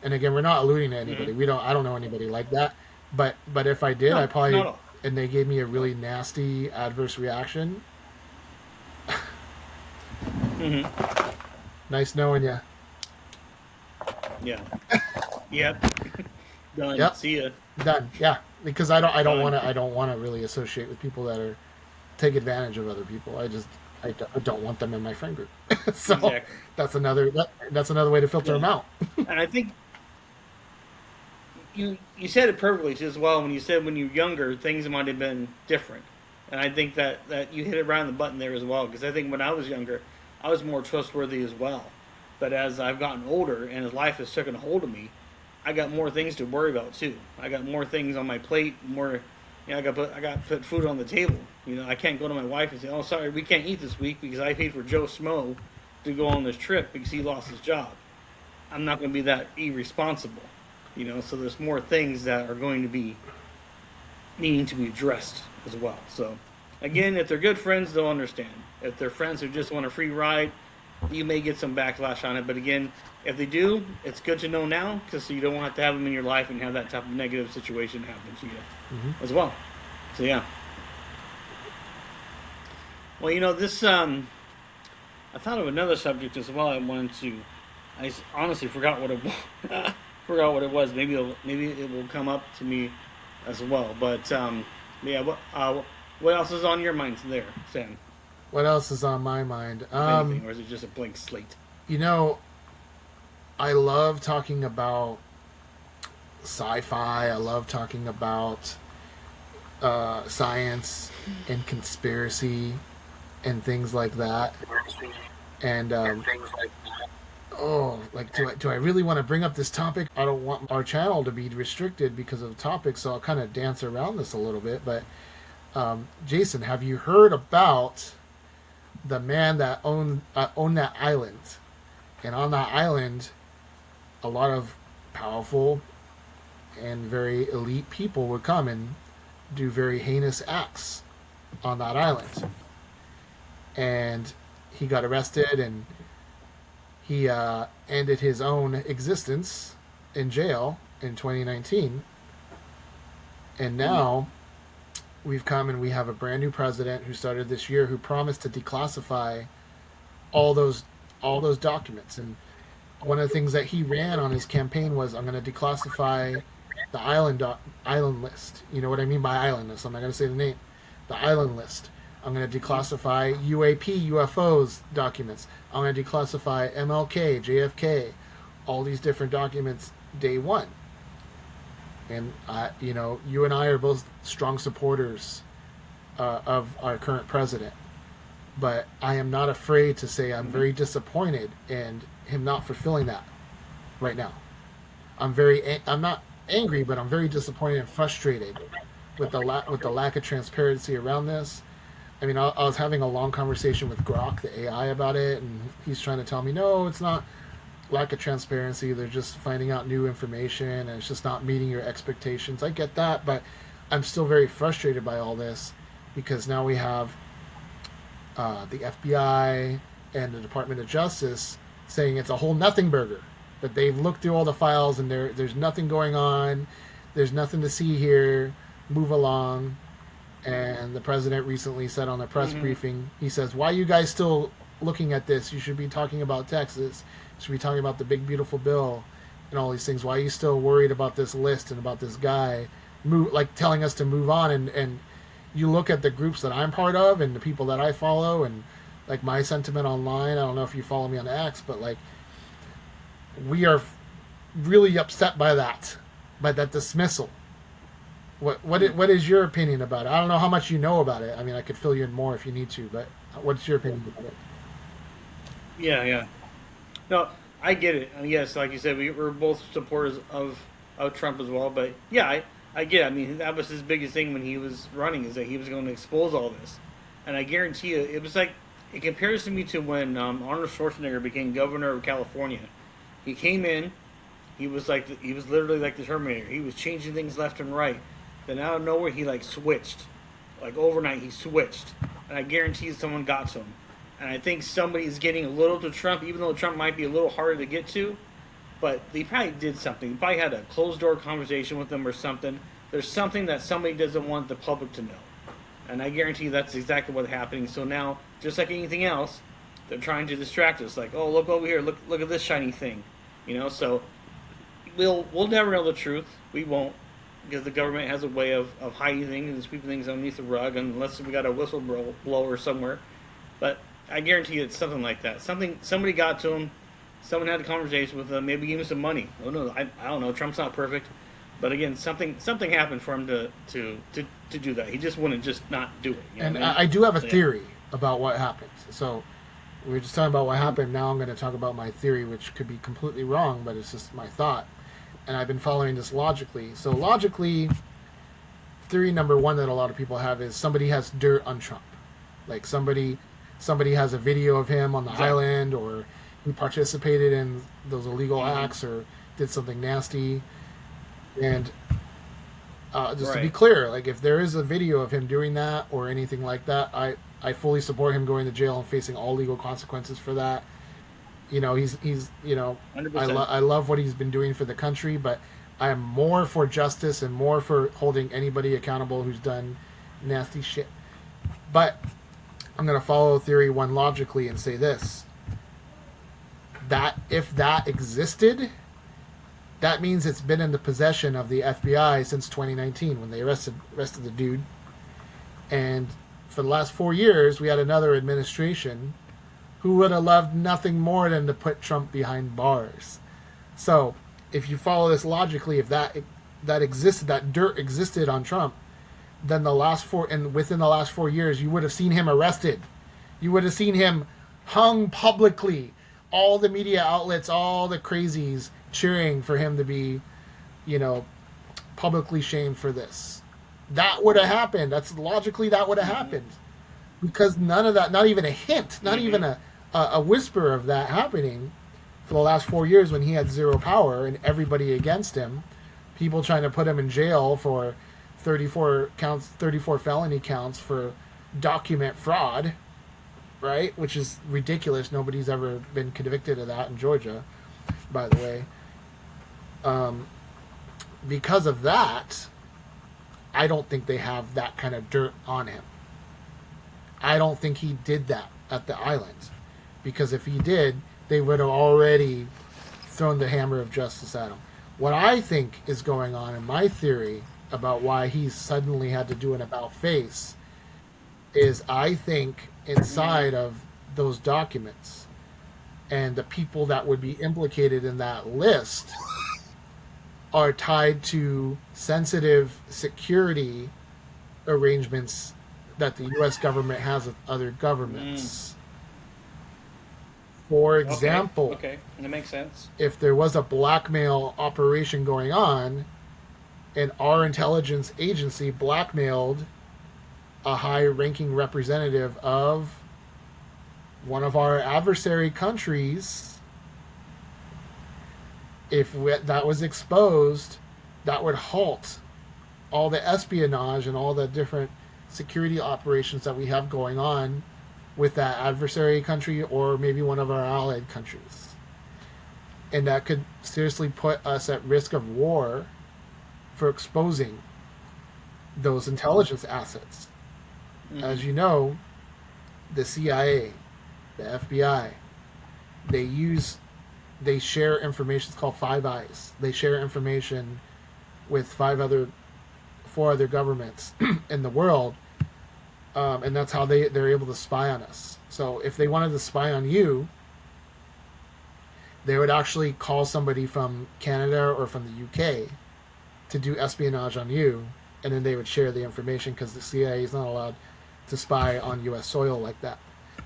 and again, we're not alluding to Hmm. anybody. I don't know anybody like that. But if I did, I No, not probably, at all. and they gave me a really nasty adverse reaction. Hmm. Nice knowing you. Yeah. Yep. Done. Yep, See ya. done. Yeah, because I don't want Done. to really associate with people that are take advantage of other people. I don't want them in my friend group. So Exactly. that's another way to filter Yeah. them out. And I think you said it perfectly as well when you said when you were younger things might have been different, and I think that you hit it right on the button there as well, because I think when I was younger I was more trustworthy as well, but as I've gotten older and as life has taken a hold of me, I got more things to worry about too. I got more things on my plate, more. I got to put food on the table. I can't go to my wife and say, "Oh, sorry, we can't eat this week because I paid for Joe Schmo to go on this trip because he lost his job." I'm not going to be that irresponsible. So there's more things that are going to be needing to be addressed as well. So again, if they're good friends, they'll understand. If they're friends who just want a free ride, you may get some backlash on it. But again, if they do, it's good to know now, because so you don't have to have them in your life and have that type of negative situation happen to you Hmm. as well. So yeah. Well, this I thought of another subject as well. I wanted to. Honestly forgot what it was. Forgot what it was. Maybe it will come up to me as well. But yeah. What else is on your mind there, Sam? What else is on my mind? If anything, or is it just a blank slate? You know, I love talking about sci-fi. I love talking about science and conspiracy and things like that. And oh, like, do I really want to bring up this topic? I don't want our channel to be restricted because of the topic, so I'll kind of dance around this a little bit. But Jason, have you heard about the man that owned that island? And on that island, a lot of powerful and very elite people would come and do very heinous acts on that island. And he got arrested, and he ended his own existence in jail in 2019. And Mm. now we've come and we have a brand new president who started this year who promised to declassify all those documents. And one of the things that he ran on his campaign was, I'm going to declassify the island list. You know what I mean by island list? I'm not going to say the name. The island list. I'm going to declassify UAP UFOs documents. I'm going to declassify MLK, JFK, all these different documents day one. And you and I are both strong supporters of our current president, but I am not afraid to say I'm very disappointed in him not fulfilling that right now. I'm not angry, but I'm very disappointed and frustrated with the lack of transparency around this. I mean, I was having a long conversation with Grok, the AI, about it, and he's trying to tell me, no, it's not lack of transparency. They're just finding out new information, and it's just not meeting your expectations. I get that, but I'm still very frustrated by all this because now we have the FBI and the Department of Justice saying it's a whole nothing burger. That they've looked through all the files and there's nothing going on. There's nothing to see here. Move along. And the president recently said on a press briefing, he says, why are you guys still looking at this? You should be talking about Texas. You should be talking about the big, beautiful bill and all these things. Why are you still worried about this list and about this guy? Telling us to move on. And you look at the groups that I'm part of and the people that I follow and like my sentiment online. I don't know if you follow me on X, but like we are really upset by that dismissal. What is your opinion about it? I don't know how much you know about it. I mean, I could fill you in more if you need to, but what's your opinion about it? Yeah. No, I get it. And yes, like you said, we're both supporters of Trump as well. But yeah, I get it. I mean, that was his biggest thing when he was running, is that he was going to expose all this. And I guarantee you, it was like, it compares to me to when Arnold Schwarzenegger became governor of California. He came in, he was literally like the Terminator. He was changing things left and right. Then out of nowhere, he switched. Like overnight, he switched. And I guarantee someone got to him. And I think somebody's getting a little to Trump, even though Trump might be a little harder to get to. But they probably did something. They probably had a closed-door conversation with them or something. There's something that somebody doesn't want the public to know. And I guarantee that's exactly what's happening. So now, just like anything else, they're trying to distract us. Like, oh, look over here. Look at this shiny thing. So we'll never know the truth. We won't. Because the government has a way of hiding things and sweeping things underneath the rug, unless we got a whistleblower somewhere. But I guarantee you it's something like that. Somebody got to him, someone had a conversation with him, maybe gave him some money. Oh no, I don't know. Trump's not perfect, but again, something happened for him to do that. He just wouldn't just not do it. And I do have a theory about what happened. So we were just talking about what happened. Now I'm going to talk about my theory, which could be completely wrong, but it's just my thought. And I've been following this logically. So logically, theory number one that a lot of people have is somebody has dirt on Trump. Like somebody has a video of him on the island, or he participated in those illegal acts or did something nasty. And to be clear, like if there is a video of him doing that or anything like that, I fully support him going to jail and facing all legal consequences for that. He's I love what he's been doing for the country, but I am more for justice and more for holding anybody accountable who's done nasty shit. But I'm going to follow theory one logically and say this: that if that existed, that means it's been in the possession of the FBI since 2019 when they arrested the dude. And for the last 4 years, we had another administration who would have loved nothing more than to put Trump behind bars. So, if you follow this logically, if that existed, that dirt existed on Trump, then within the last 4 years, you would have seen him arrested. You would have seen him hung publicly. All the media outlets, all the crazies cheering for him to be, publicly shamed for this. That would have happened. That would have happened. Because none of that, not even a hint, not even a whisper of that happening for the last 4 years when he had zero power and everybody against him, people trying to put him in jail for 34 felony counts for document fraud, right? Which is ridiculous. Nobody's ever been convicted of that in Georgia, by the way. Because of that, I don't think they have that kind of dirt on him. I don't think he did that at the island. Because if he did, they would have already thrown the hammer of justice at him. What I think is going on in my theory about why he suddenly had to do an about face is I think inside of those documents and the people that would be implicated in that list are tied to sensitive security arrangements that the U.S. government has with other Mm. governments. For Okay. example, Okay. That makes sense. if there was a blackmail operation going on and our intelligence agency blackmailed a high ranking representative of one of our adversary countries, if that was exposed, that would halt all the espionage and all the different security operations that we have going on with that adversary country or maybe one of our allied countries. And that could seriously put us at risk of war for exposing those intelligence assets. Hmm. As you know, the CIA, the FBI, they use they share information. It's called Five Eyes. They share information with four other governments in the world, and that's how they're able to spy on us. So if they wanted to spy on you, they would actually call somebody from Canada or from the UK to do espionage on you, and then they would share the information because the CIA is not allowed to spy on U.S. soil like that.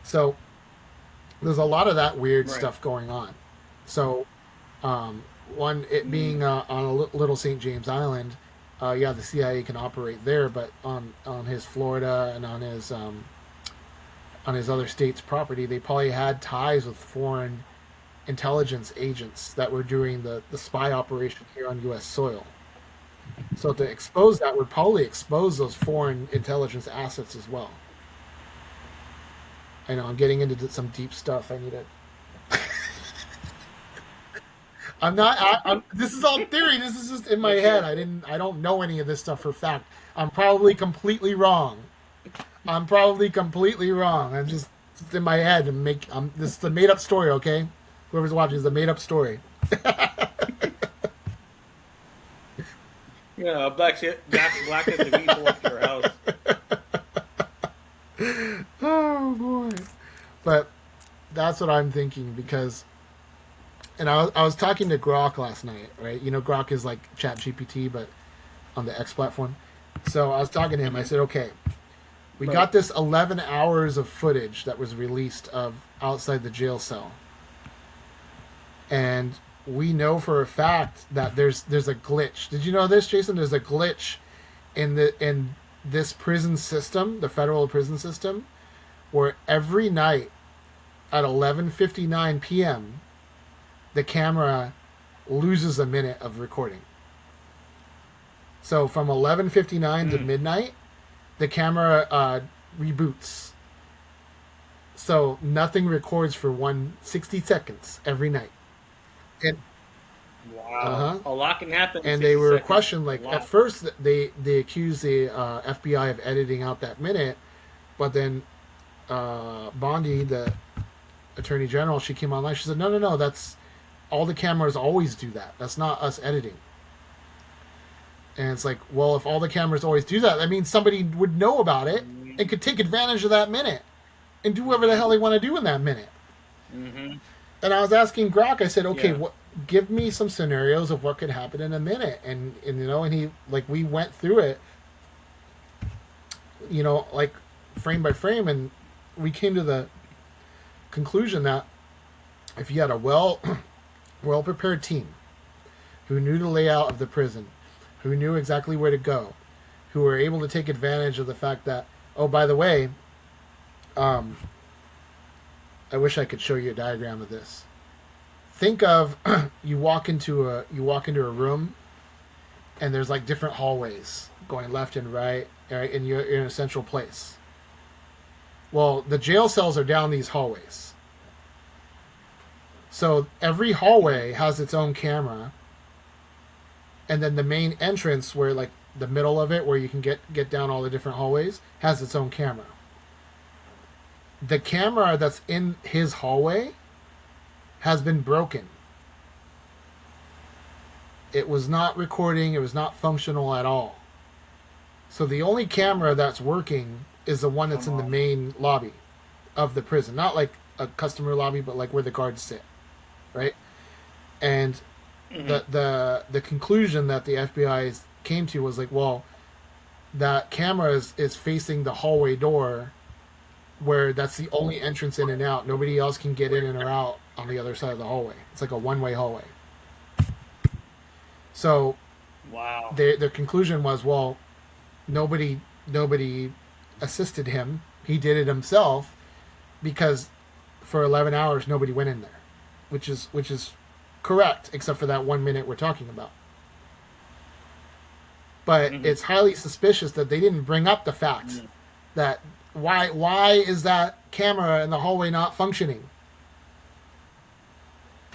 So there's a lot of that weird Right. stuff going on. So one, it being on a little St. James Island, yeah, the CIA can operate there, but on his Florida and on his other states' property, they probably had ties with foreign intelligence agents that were doing the spy operation here on U.S. soil. So to expose that would probably expose those foreign intelligence assets as well. I know I'm getting into some deep stuff. I need to. I'm not. This is all theory. This is just in my Yes, head. sir. I don't know any of this stuff for fact. I'm probably completely wrong. I'm probably completely wrong. I'm just it's in my head and make. This is a made up story. Okay, whoever's watching is a made up story. Yeah, blackness of evil at your house. Oh boy. But that's what I'm thinking because, and I was talking to Grok last night, right? You know, Grok is like Chat GPT, but on the X platform. So I was talking to him. I Hmm. said, okay, we Right. got this 11 hours of footage that was released of outside the jail cell, and we know for a fact that there's a glitch. Did you know this, Jason? There's a glitch in this prison system, the federal prison system, where every night at 11:59 p.m. the camera loses a minute of recording. So from 11:59 to Mm. midnight, the camera reboots. So nothing records for 160 seconds every night. And Wow. uh-huh. A lot can happen in And they 60 were seconds. questioned A like at lot. first they accused the FBI of editing out that minute, but then Bondi, the attorney general, she came online. She said, "No, no, no. That's all the cameras always do that. That's not us editing." And it's like, well, if all the cameras always do that, that means somebody would know about it and could take advantage of that minute and do whatever the hell they want to do in that minute. Mm-hmm. And I was asking Grok, I said, okay, Yeah. what? Give me some scenarios of what could happen in a minute, and and he like we went through it, like frame by frame, and we came to the conclusion that if you had a well prepared team who knew the layout of the prison, who knew exactly where to go, who were able to take advantage of the fact that, oh, by the way, um, I wish I could show you a diagram of this. Think of you walk into a room and there's like different hallways going left and right, and you're in a central place. Well, the jail cells are down these hallways. So every hallway has its own camera, and then the main entrance, where like the middle of it, where you can get down all the different hallways, has its own camera. The camera that's in his hallway has been broken. It was not recording. It was not functional at all. So the only camera that's working is the one that's Come in the on. main lobby of the prison. Not like a customer lobby, but like where the guards sit, right? And the conclusion that the FBI came to was like, well, that camera is facing the hallway door, where that's the only entrance in and out. Nobody else can get in and or out on the other side of the hallway. It's like a one-way hallway. So, wow. Their conclusion was, well, nobody assisted him. He did it himself because for 11 hours nobody went in there, which is correct, except for that 1 minute we're talking about. But it's highly suspicious that they didn't bring up the fact that why is that camera in the hallway not functioning?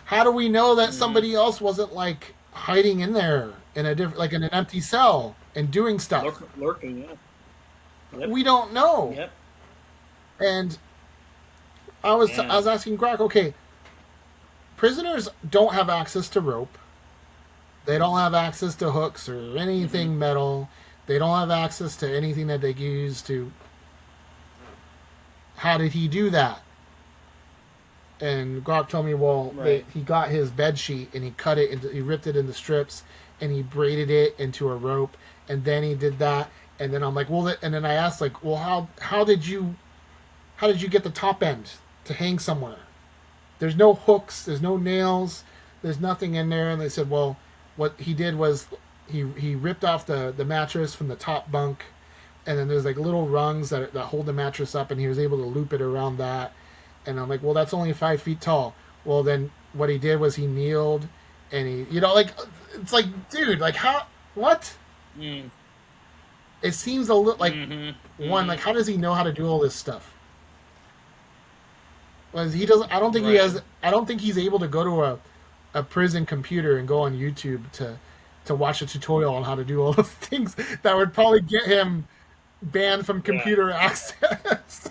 How do we know that somebody else wasn't like hiding in there in a different, like in an empty cell and doing stuff? Lurking, yeah. Yep. We don't know. Yep. And I was asking Grok, okay, prisoners don't have access to rope. They don't have access to hooks or anything metal. They don't have access to anything that they use to. How did he do that? And Grok told me, well, he got his bed sheet and he cut it into, he ripped it into strips and he braided it into a rope, and then he did that. And then I'm like, well, and then I asked, like, well, how did you get the top end to hang somewhere? There's no hooks, there's no nails, there's nothing in there. And they said, well, what he did was he ripped off the mattress from the top bunk, and then there's like little rungs that hold the mattress up, and he was able to loop it around that. And I'm like, well, that's only 5 feet tall. Well, then what he did was he kneeled, and he, like, it's like, dude, like, how, what? It seems a little like like, how does he know how to do all this stuff? Well, he doesn't. I don't think he has. I don't think he's able to go to a prison computer and go on YouTube to watch a tutorial on how to do all those things that would probably get him banned from computer access.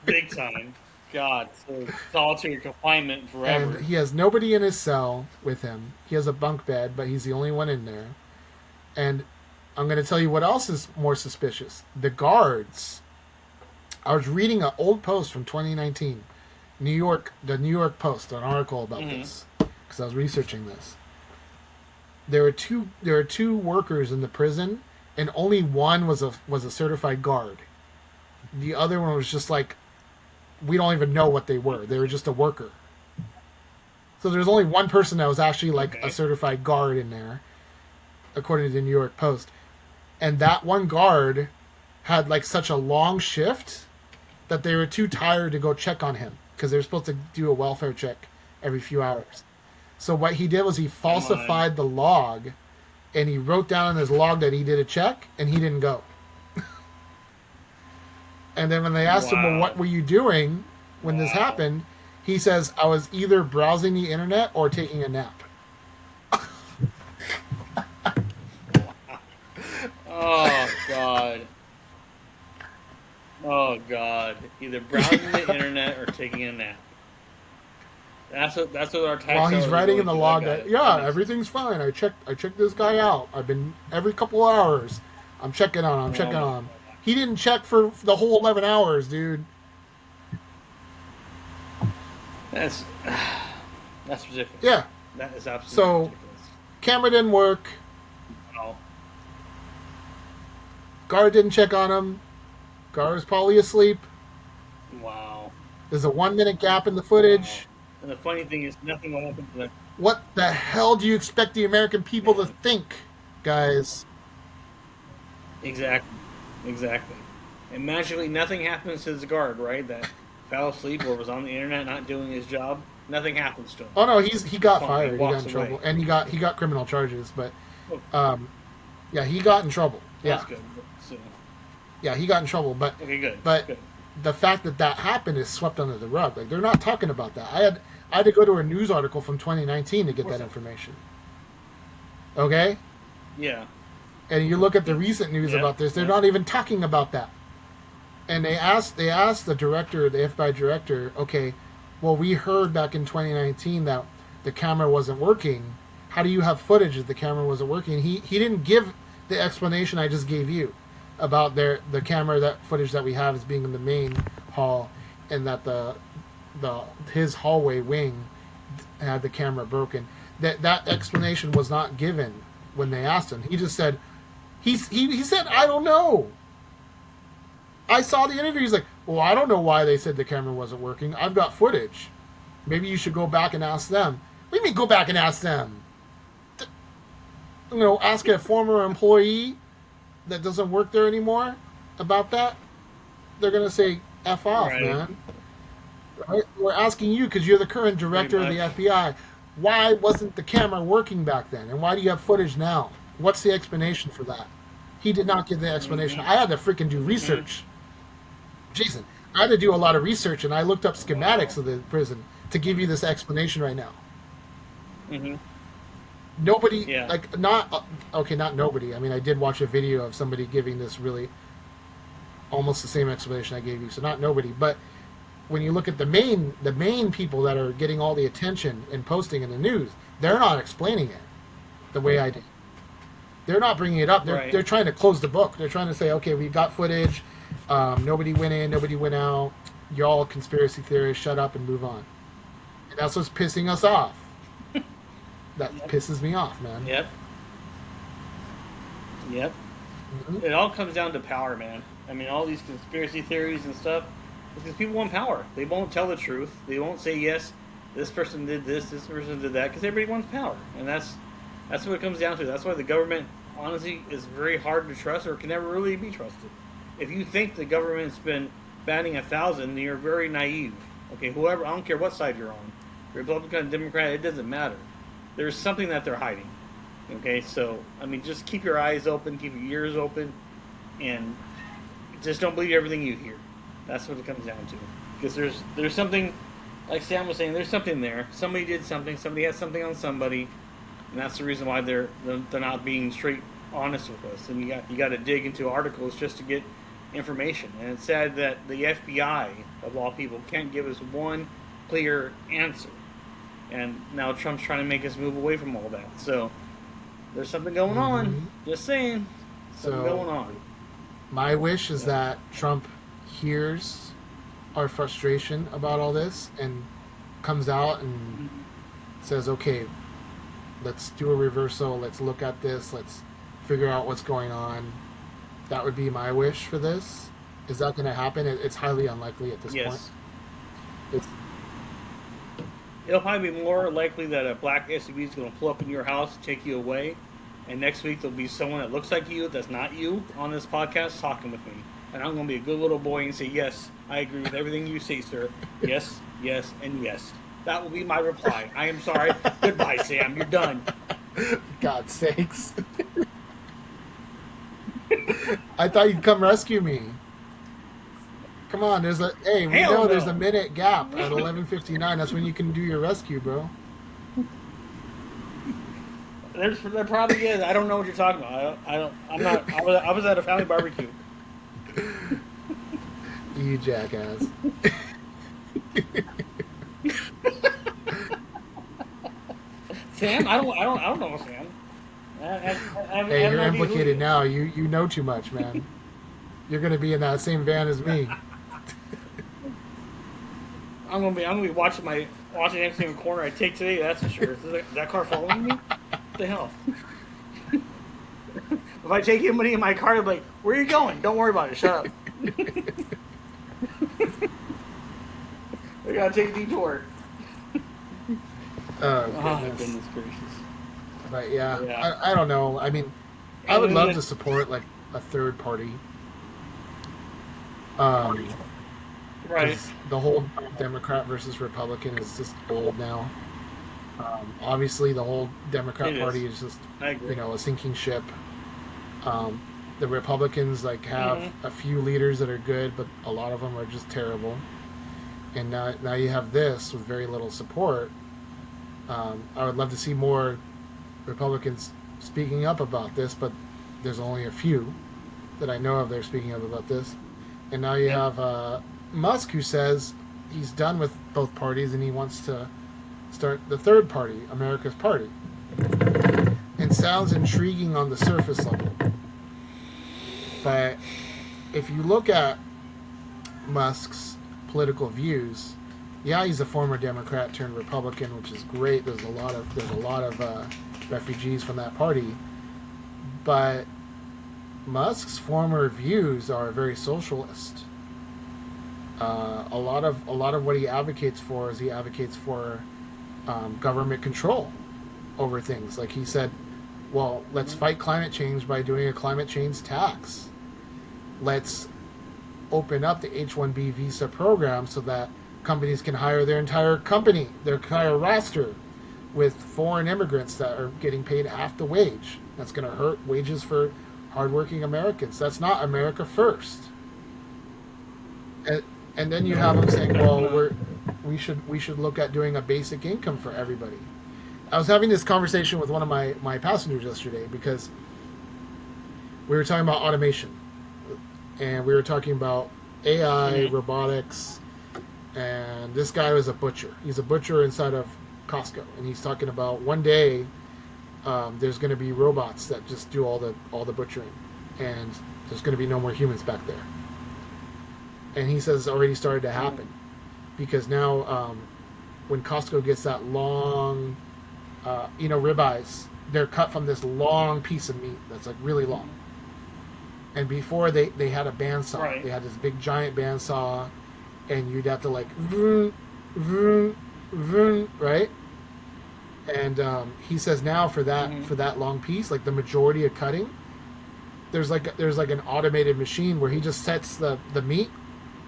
Big time. God, so solitary confinement forever. And he has nobody in his cell with him. He has a bunk bed, but he's the only one in there. And I'm going to tell you what else is more suspicious. The guards. I was reading an old post from 2019, the New York Post, an article about this, because I was researching this. There are two workers in the prison, and only one was a certified guard. The other one was just like, we don't even know what they were. They were just a worker. So there's only one person that was actually like a certified guard in there, according to the New York Post. And that one guard had like such a long shift that they were too tired to go check on him, because they're supposed to do a welfare check every few hours. So what he did was he falsified the log, and he wrote down in his log that he did a check, and he didn't go. And then when they asked him, well, what were you doing when this happened? He says, I was either browsing the internet or taking a nap. Oh, God. Oh, God. Either browsing the internet or taking a nap. That's what our tax. While he's writing in the log that, everything's fine. I checked this guy out. I've been every couple of hours. I'm checking on him. He didn't check for the whole 11 hours, dude. That's ridiculous. Yeah. That is absolutely ridiculous. Camera didn't work. No. Guard didn't check on him. Guard was probably asleep. Wow. There's a 1 minute gap in the footage. Wow. And the funny thing is, nothing will happen to them. What the hell do you expect the American people to think, guys? Exactly. And magically, nothing happens to this guard, right? That fell asleep or was on the internet not doing his job. Nothing happens to him. Oh no, he got fired. He got in trouble, away. and he got criminal charges. But, he got in trouble. That's good. So, yeah, he got in trouble. But okay, good. But good. The fact that happened is swept under the rug. Like, they're not talking about that. I had to go to a news article from 2019 to get that information. Okay. Yeah. And you look at the recent news about this; they're not even talking about that. And they asked the director, the FBI director, okay, well, we heard back in 2019 that the camera wasn't working. How do you have footage that the camera wasn't working? He didn't give the explanation I just gave you about the camera, that footage that we have is being in the main hall, and that his hallway wing had the camera broken. That explanation was not given when they asked him. He just said, he said, I don't know. I saw the interview. He's like, well, I don't know why they said the camera wasn't working. I've got footage. Maybe you should go back and ask them. What do you mean go back and ask them? Ask a former employee that doesn't work there anymore about that. They're going to say, F off, right, man. Right? We're asking you because you're the current director of the FBI. Why wasn't the camera working back then? And why do you have footage now? What's the explanation for that? He did not give the explanation. I had to freaking do research. Jason, I had to do a lot of research, and I looked up schematics of the prison to give you this explanation right now. Mm-hmm. Nobody, not nobody. I mean, I did watch a video of somebody giving this really almost the same explanation I gave you, so not nobody. But when you look at the main people that are getting all the attention and posting in the news, they're not explaining it the way I did. They're not bringing it up. They're trying to close the book. They're trying to say, okay, we've got footage. Nobody went in, nobody went out. You're all conspiracy theorists. Shut up and move on. And that's what's pissing us off. That pisses me off, man. Yep. Mm-hmm. It all comes down to power, man. I mean, all these conspiracy theories and stuff, it's because people want power. They won't tell the truth. They won't say, yes, this person did this person did that, because everybody wants power. And that's what it comes down to. That's why the government, honestly, is very hard to trust or can never really be trusted. If you think the government's been banning 1,000, you're very naive. Okay, whoever, I don't care what side you're on. Republican, Democrat, it doesn't matter. There's something that they're hiding. Okay, so, I mean, just keep your eyes open, keep your ears open, and just don't believe everything you hear. That's what it comes down to. Because there's something, like Sam was saying, there's something there. Somebody did something, somebody has something on somebody, and that's the reason why they're not being straight honest with us. And you got to dig into articles just to get information. And it's sad that the FBI, of all people, can't give us one clear answer. And now Trump's trying to make us move away from all that. So there's something going on. Just saying. Something going on. My wish is that Trump hears our frustration about all this and comes out and says, okay, let's do a reversal. Let's look at this. Let's figure out what's going on. That would be my wish for this. Is that going to happen? It's highly unlikely at this point. It'll probably be more likely that a black SUV is going to pull up in your house, take you away, and next week there'll be someone that looks like you, that's not you, on this podcast talking with me. And I'm going to be a good little boy and say, yes, I agree with everything you say, sir. Yes, yes, and yes. That will be my reply. I am sorry. Goodbye, Sam. You're done. God's sakes. I thought you'd come rescue me. Come on, there's a minute gap at 11:59. That's when you can do your rescue, bro. There probably is. I don't know what you're talking about. I was at a family barbecue. You jackass. Sam, I don't know Sam. Hey, you're implicated now. You know too much, man. You're gonna be in that same van as me. I'm gonna be watching every single corner I take today. That's for sure. Is that car following me? What the hell? If I take anybody in my car, they'll be like, "Where are you going? Don't worry about it. Shut up." I gotta take a detour. Oh, goodness gracious. But yeah. I don't know. I mean, I would love to support like a third party. Right. The whole Democrat versus Republican is just old now. Obviously, the whole Democrat Party is just a sinking ship. The Republicans have a few leaders that are good, but a lot of them are just terrible. And now you have this with very little support. I would love to see more Republicans speaking up about this, but there's only a few that I know of that are speaking up about this. And now you have Musk, who says he's done with both parties and he wants to start the third party, America's party. It sounds intriguing on the surface level. But if you look at Musk's political views. Yeah, he's a former Democrat turned Republican, which is great. There's a lot of refugees from that party, but Musk's former views are very socialist. A lot of what he advocates for is government control over things. Like he said, well, let's fight climate change by doing a climate change tax. Let's open up the H-1B visa program so that companies can hire their entire roster with foreign immigrants that are getting paid half the wage. That's going to hurt wages for hardworking Americans. That's not America first. And then you have them saying, well, we should look at doing a basic income for everybody. I was having this conversation with one of my passengers yesterday because we were talking about automation. And we were talking about AI, robotics, and this guy was a butcher. He's a butcher inside of Costco, and he's talking about one day there's going to be robots that just do all the butchering, and there's going to be no more humans back there. And he says it's already started to happen because now when Costco gets that long, ribeyes, they're cut from this long piece of meat that's like really long. And before they had a bandsaw. Right. They had this big giant bandsaw, and you'd have to like vroom, vroom, vroom, right? And he says now for that long piece, like the majority of cutting, there's like an automated machine where he just sets the meat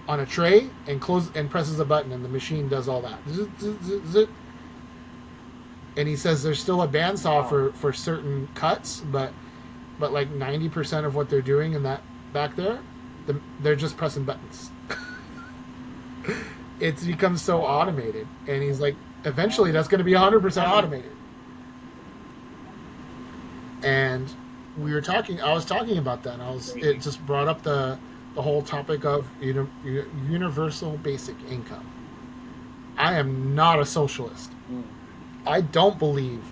on a tray and presses a button, and the machine does all that. And he says there's still a bandsaw for certain cuts, but like 90% of what they're doing in that back there, they're just pressing buttons. It's become so automated, and he's like, eventually that's going to be 100% automated. And I was talking about that, and it just brought up the whole topic of universal basic income. I am not a socialist. I don't believe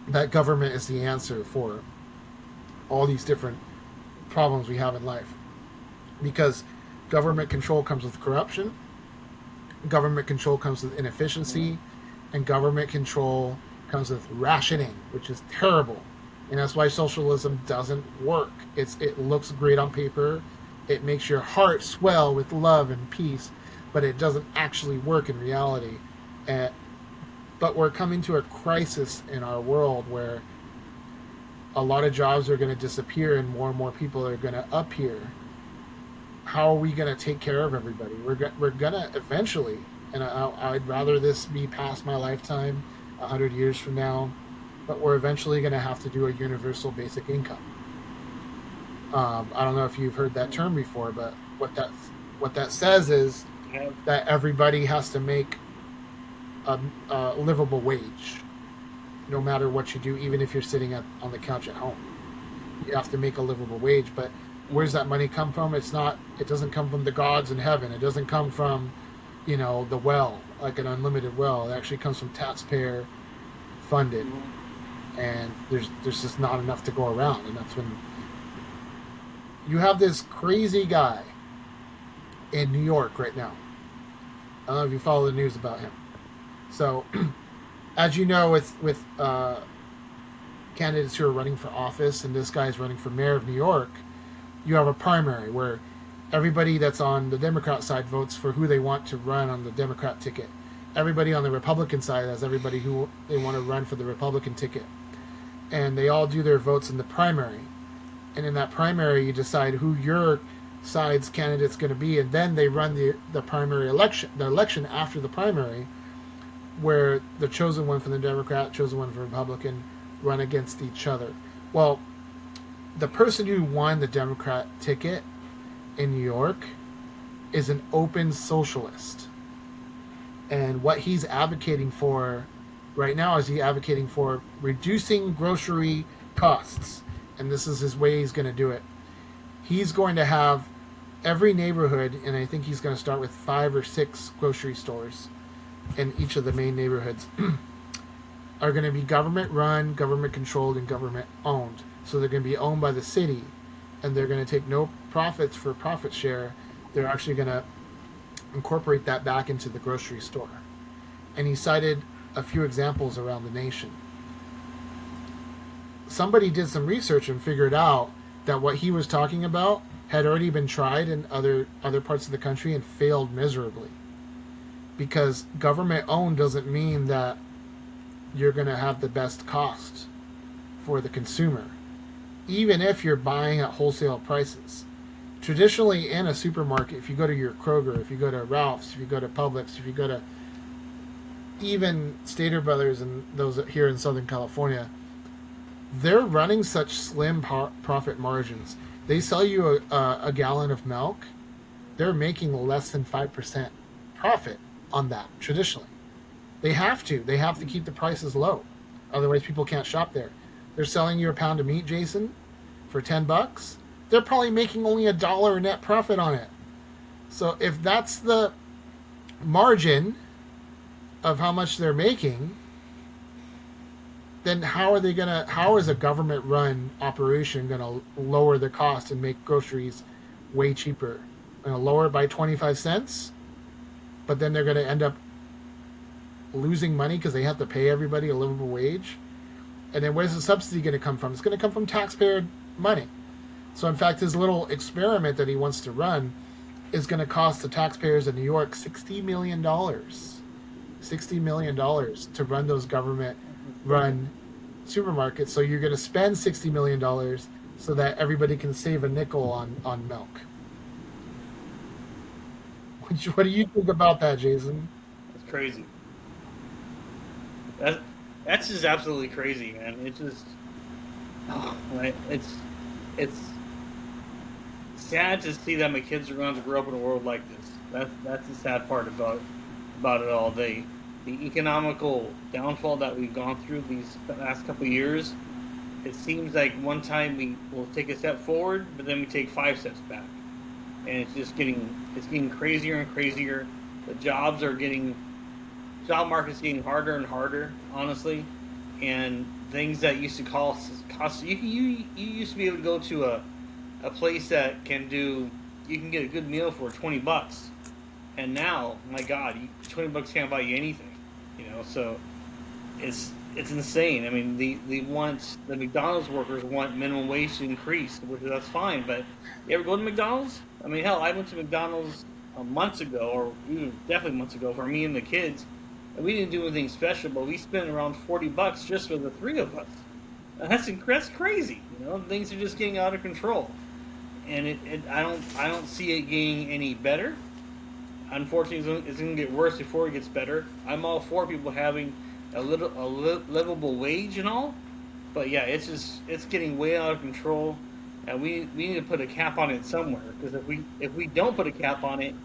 that government is the answer for all these different problems we have in life, because government control comes with corruption, government control comes with inefficiency, and government control comes with rationing, which is terrible. And that's why socialism doesn't work. It looks great on paper, it makes your heart swell with love and peace, but it doesn't actually work in reality. But we're coming to a crisis in our world where a lot of jobs are going to disappear and more people are going to appear. How are we going to take care of everybody? We're going to eventually, and I'd rather this be past my lifetime, 100 years from now, but we're eventually going to have to do a universal basic income. I don't know if you've heard that term before, but what that says is that everybody has to make a livable wage, no matter what you do, even if you're sitting on the couch at home. You have to make a livable wage, but where's that money come from? It doesn't come from the gods in heaven. It doesn't come from, the well, like an unlimited well. It actually comes from taxpayer funded. And there's just not enough to go around. And that's when you have this crazy guy in New York right now. I don't know if you follow the news about him. So, as you know, with candidates who are running for office, and this guy's running for mayor of New York, you have a primary where everybody that's on the Democrat side votes for who they want to run on the Democrat ticket. Everybody on the Republican side has everybody who they want to run for the Republican ticket. And they all do their votes in the primary. And in that primary, you decide who your side's candidate's going to be, and then they run the primary election, the election after the primary, where the chosen one for the Democrat, chosen one for the Republican, run against each other. Well, the person who won the Democrat ticket in New York is an open socialist. And what he's advocating for right now is advocating for reducing grocery costs. And this is his way he's going to do it. He's going to have every neighborhood, and I think he's going to start with 5 or 6 grocery stores in each of the main neighborhoods, are going to be government run, government controlled, and government owned. So they're going to be owned by the city, and they're going to take no profits for profit share. They're actually going to incorporate that back into the grocery store. And he cited a few examples around the nation. Somebody did some research and figured out that what he was talking about had already been tried in other parts of the country and failed miserably. Because government owned doesn't mean that you're going to have the best cost for the consumer, even if you're buying at wholesale prices. Traditionally, in a supermarket, if you go to your Kroger, if you go to Ralph's, if you go to Publix, if you go to even Stater Brothers and those here in Southern California, they're running such slim profit margins. They sell you a gallon of milk, they're making less than 5% profit on that traditionally. They have to. They have to keep the prices low. Otherwise, people can't shop there. They're selling you a pound of meat, Jason, for $10. They're probably making only $1 net profit on it. So if that's the margin of how much they're making, then how is a government run operation gonna lower the cost and make groceries way cheaper? Gonna lower it by 25 cents, but then they're gonna end up losing money because they have to pay everybody a livable wage. And then where's the subsidy gonna come from? It's gonna come from taxpayer money. So in fact, his little experiment that he wants to run is going to cost the taxpayers of New York $60 million. $60 million to run those government-run supermarkets. So you're going to spend $60 million so that everybody can save a nickel on milk. What do you think about that, Jason? That's crazy. That's just absolutely crazy, man. It's just, right? It's sad to see that my kids are going to grow up in a world like this. That's the sad part about it all. The economical downfall that we've gone through these last couple of years. It seems like one time we will take a step forward, but then we take 5 steps back, and it's getting crazier and crazier. The job market's getting harder and harder, honestly, and things that used to cost you used to be able to go to a place that you can get a good meal for $20, and now, my God, $20 can't buy you anything, So it's insane. I mean, the McDonald's workers want minimum wage to increase, which that's fine. But you ever go to McDonald's? I mean, hell, I went to McDonald's months ago, or even definitely months ago, for me and the kids, and we didn't do anything special, but we spent around $40 just for the 3 of us. And that's crazy. Things are just getting out of control, and I don't see it getting any better. Unfortunately, it's going to get worse before it gets better. I'm all for people having a livable wage and all, but yeah, it's getting way out of control, and we need to put a cap on it somewhere, because if we don't put a cap on it,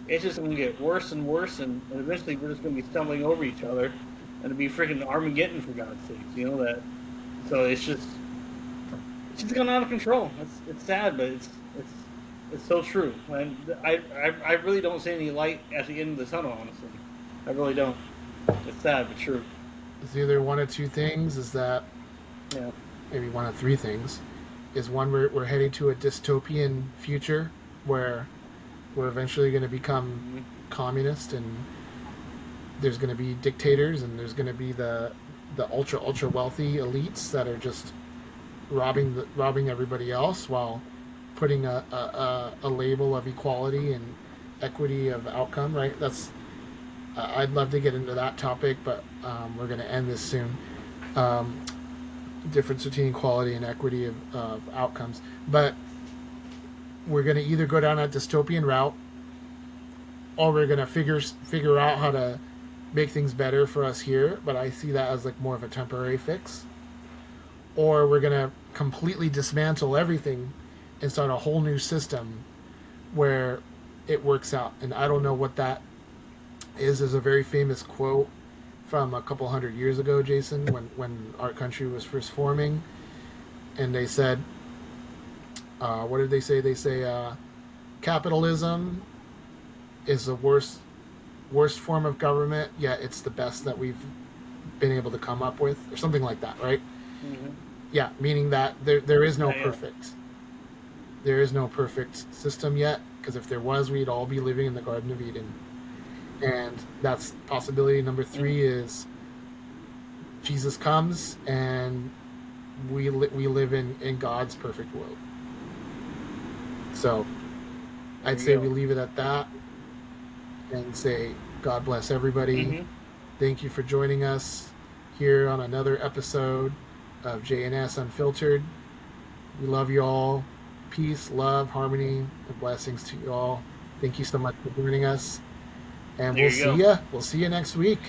it's just going to get worse and worse, and eventually we're just going to be stumbling over each other, and it'll be freaking Armageddon, for God's sakes, that. So it's just gone out of control. It's sad, but it's so true. And I really don't see any light at the end of the tunnel, honestly. I really don't. It's sad, but true. It's either one of two things. Is that yeah, maybe one of three things? Is one, we're heading to a dystopian future where we're eventually going to become communist, and there's going to be dictators, and there's going to be the ultra wealthy elites that are just robbing everybody else while putting a label of equality and equity of outcome, right? I'd love to get into that topic, but we're going to end this soon. Difference between equality and equity of outcomes. But we're going to either go down that dystopian route, or we're going to figure out how to make things better for us here, but I see that as like more of a temporary fix. Or we're going to completely dismantle everything and start a whole new system where it works out. And I don't know what that is. There's a very famous quote from a couple hundred years ago, Jason, when our country was first forming, and they said, what did they say? They say capitalism is the worst form of government, yet it's the best that we've been able to come up with, or something like that, right? Mm-hmm. Yeah, meaning that there is no perfect. There is no perfect system yet, because if there was, we'd all be living in the Garden of Eden. And that's possibility number 3 is Jesus comes and we live in God's perfect world. So I'd say we leave it at that and say God bless everybody. Mm-hmm. Thank you for joining us here on another episode of JS Unfiltered. We love you all. Peace, love, harmony, and blessings to you all. Thank you so much for joining us. And we'll see you next week.